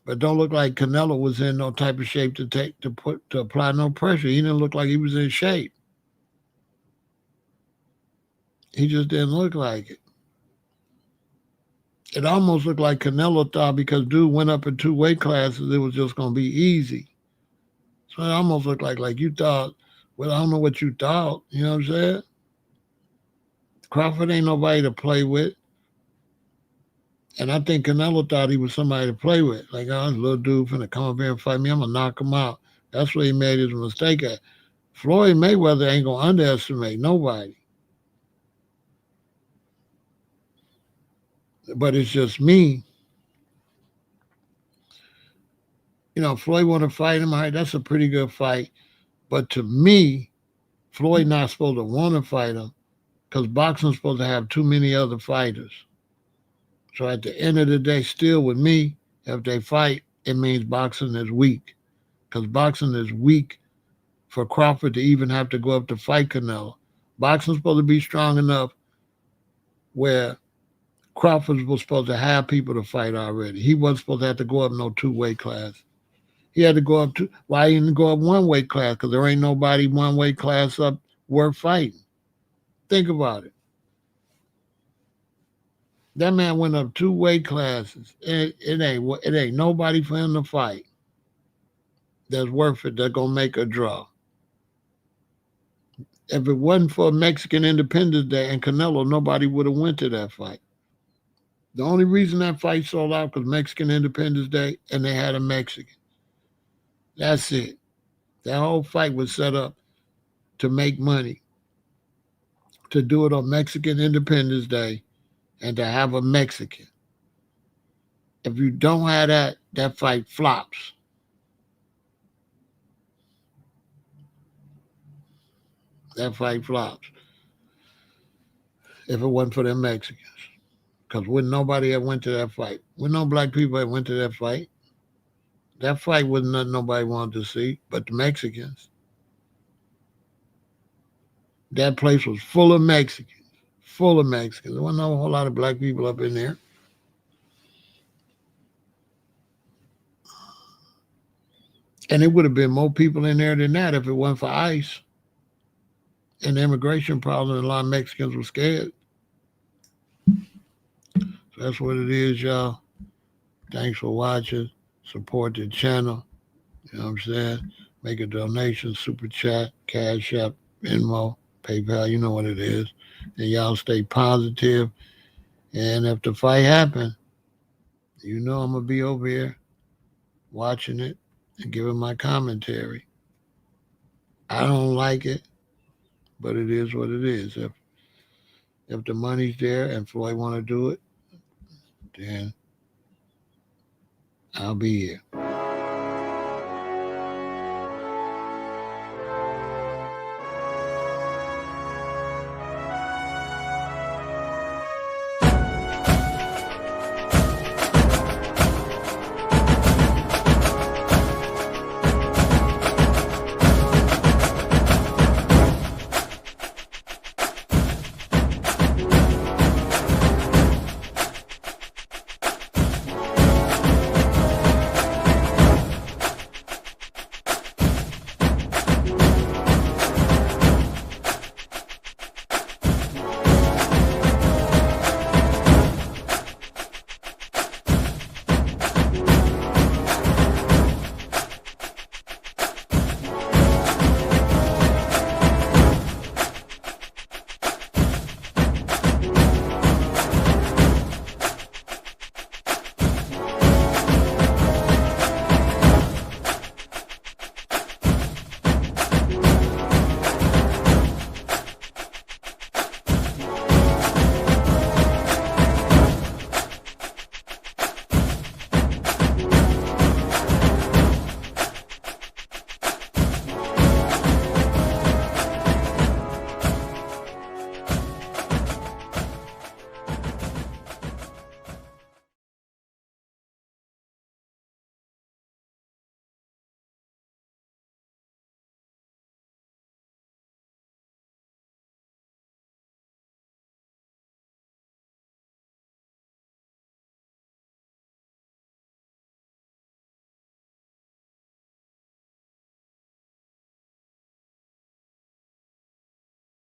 But don't look like Canelo was in no type of shape to apply no pressure. He didn't look like he was in shape. He just didn't look like it. It almost looked like Canelo thought because dude went up in 2 weight classes, it was just going to be easy. So it almost looked like you thought, well, I don't know what you thought. You know what I'm saying? Crawford ain't nobody to play with. And I think Canelo thought he was somebody to play with. Like, oh, this little dude finna come up here and fight me. I'm going to knock him out. That's where he made his mistake at. Floyd Mayweather ain't going to underestimate nobody. But it's just me. You know, Floyd want to fight him. All right, that's a pretty good fight. But to me, Floyd not supposed to want to fight him because boxing's supposed to have too many other fighters. So at the end of the day, still with me, if they fight, it means boxing is weak. Because boxing is weak for Crawford to even have to go up to fight Canelo. Boxing's supposed to be strong enough where Crawford was supposed to have people to fight already. He wasn't supposed to have to go up no 2 weight class. He had to go up why he didn't go up 1 weight class? Because there ain't nobody 1 weight class up worth fighting. Think about it. That man went up 2 weight classes. It ain't nobody for him to fight that's worth it, that's gonna make a draw. If it wasn't for Mexican Independence Day and Canelo, nobody would have went to that fight. The only reason that fight sold out because Mexican Independence Day and they had a Mexican. That's it. That whole fight was set up to make money, to do it on Mexican Independence Day and to have a Mexican. If you don't have that, that fight flops. That fight flops if it wasn't for them Mexicans. Because wouldn't nobody have went to that fight. Wouldn't no black people have went to that fight. That fight wasn't nothing nobody wanted to see but the Mexicans. That place was full of Mexicans. Full of Mexicans. There wasn't a whole lot of black people up in there. And it would have been more people in there than that if it wasn't for ICE and the immigration problem. A lot of Mexicans were scared. So that's what it is, y'all. Thanks for watching. Support the channel. You know what I'm saying? Make a donation, super chat, cash app, Venmo, PayPal. You know what it is. And y'all stay positive. And if the fight happens, you know I'm going to be over here watching it and giving my commentary. I don't like it, but it is what it is. If the money's there and Floyd want to do it, then I'll be here.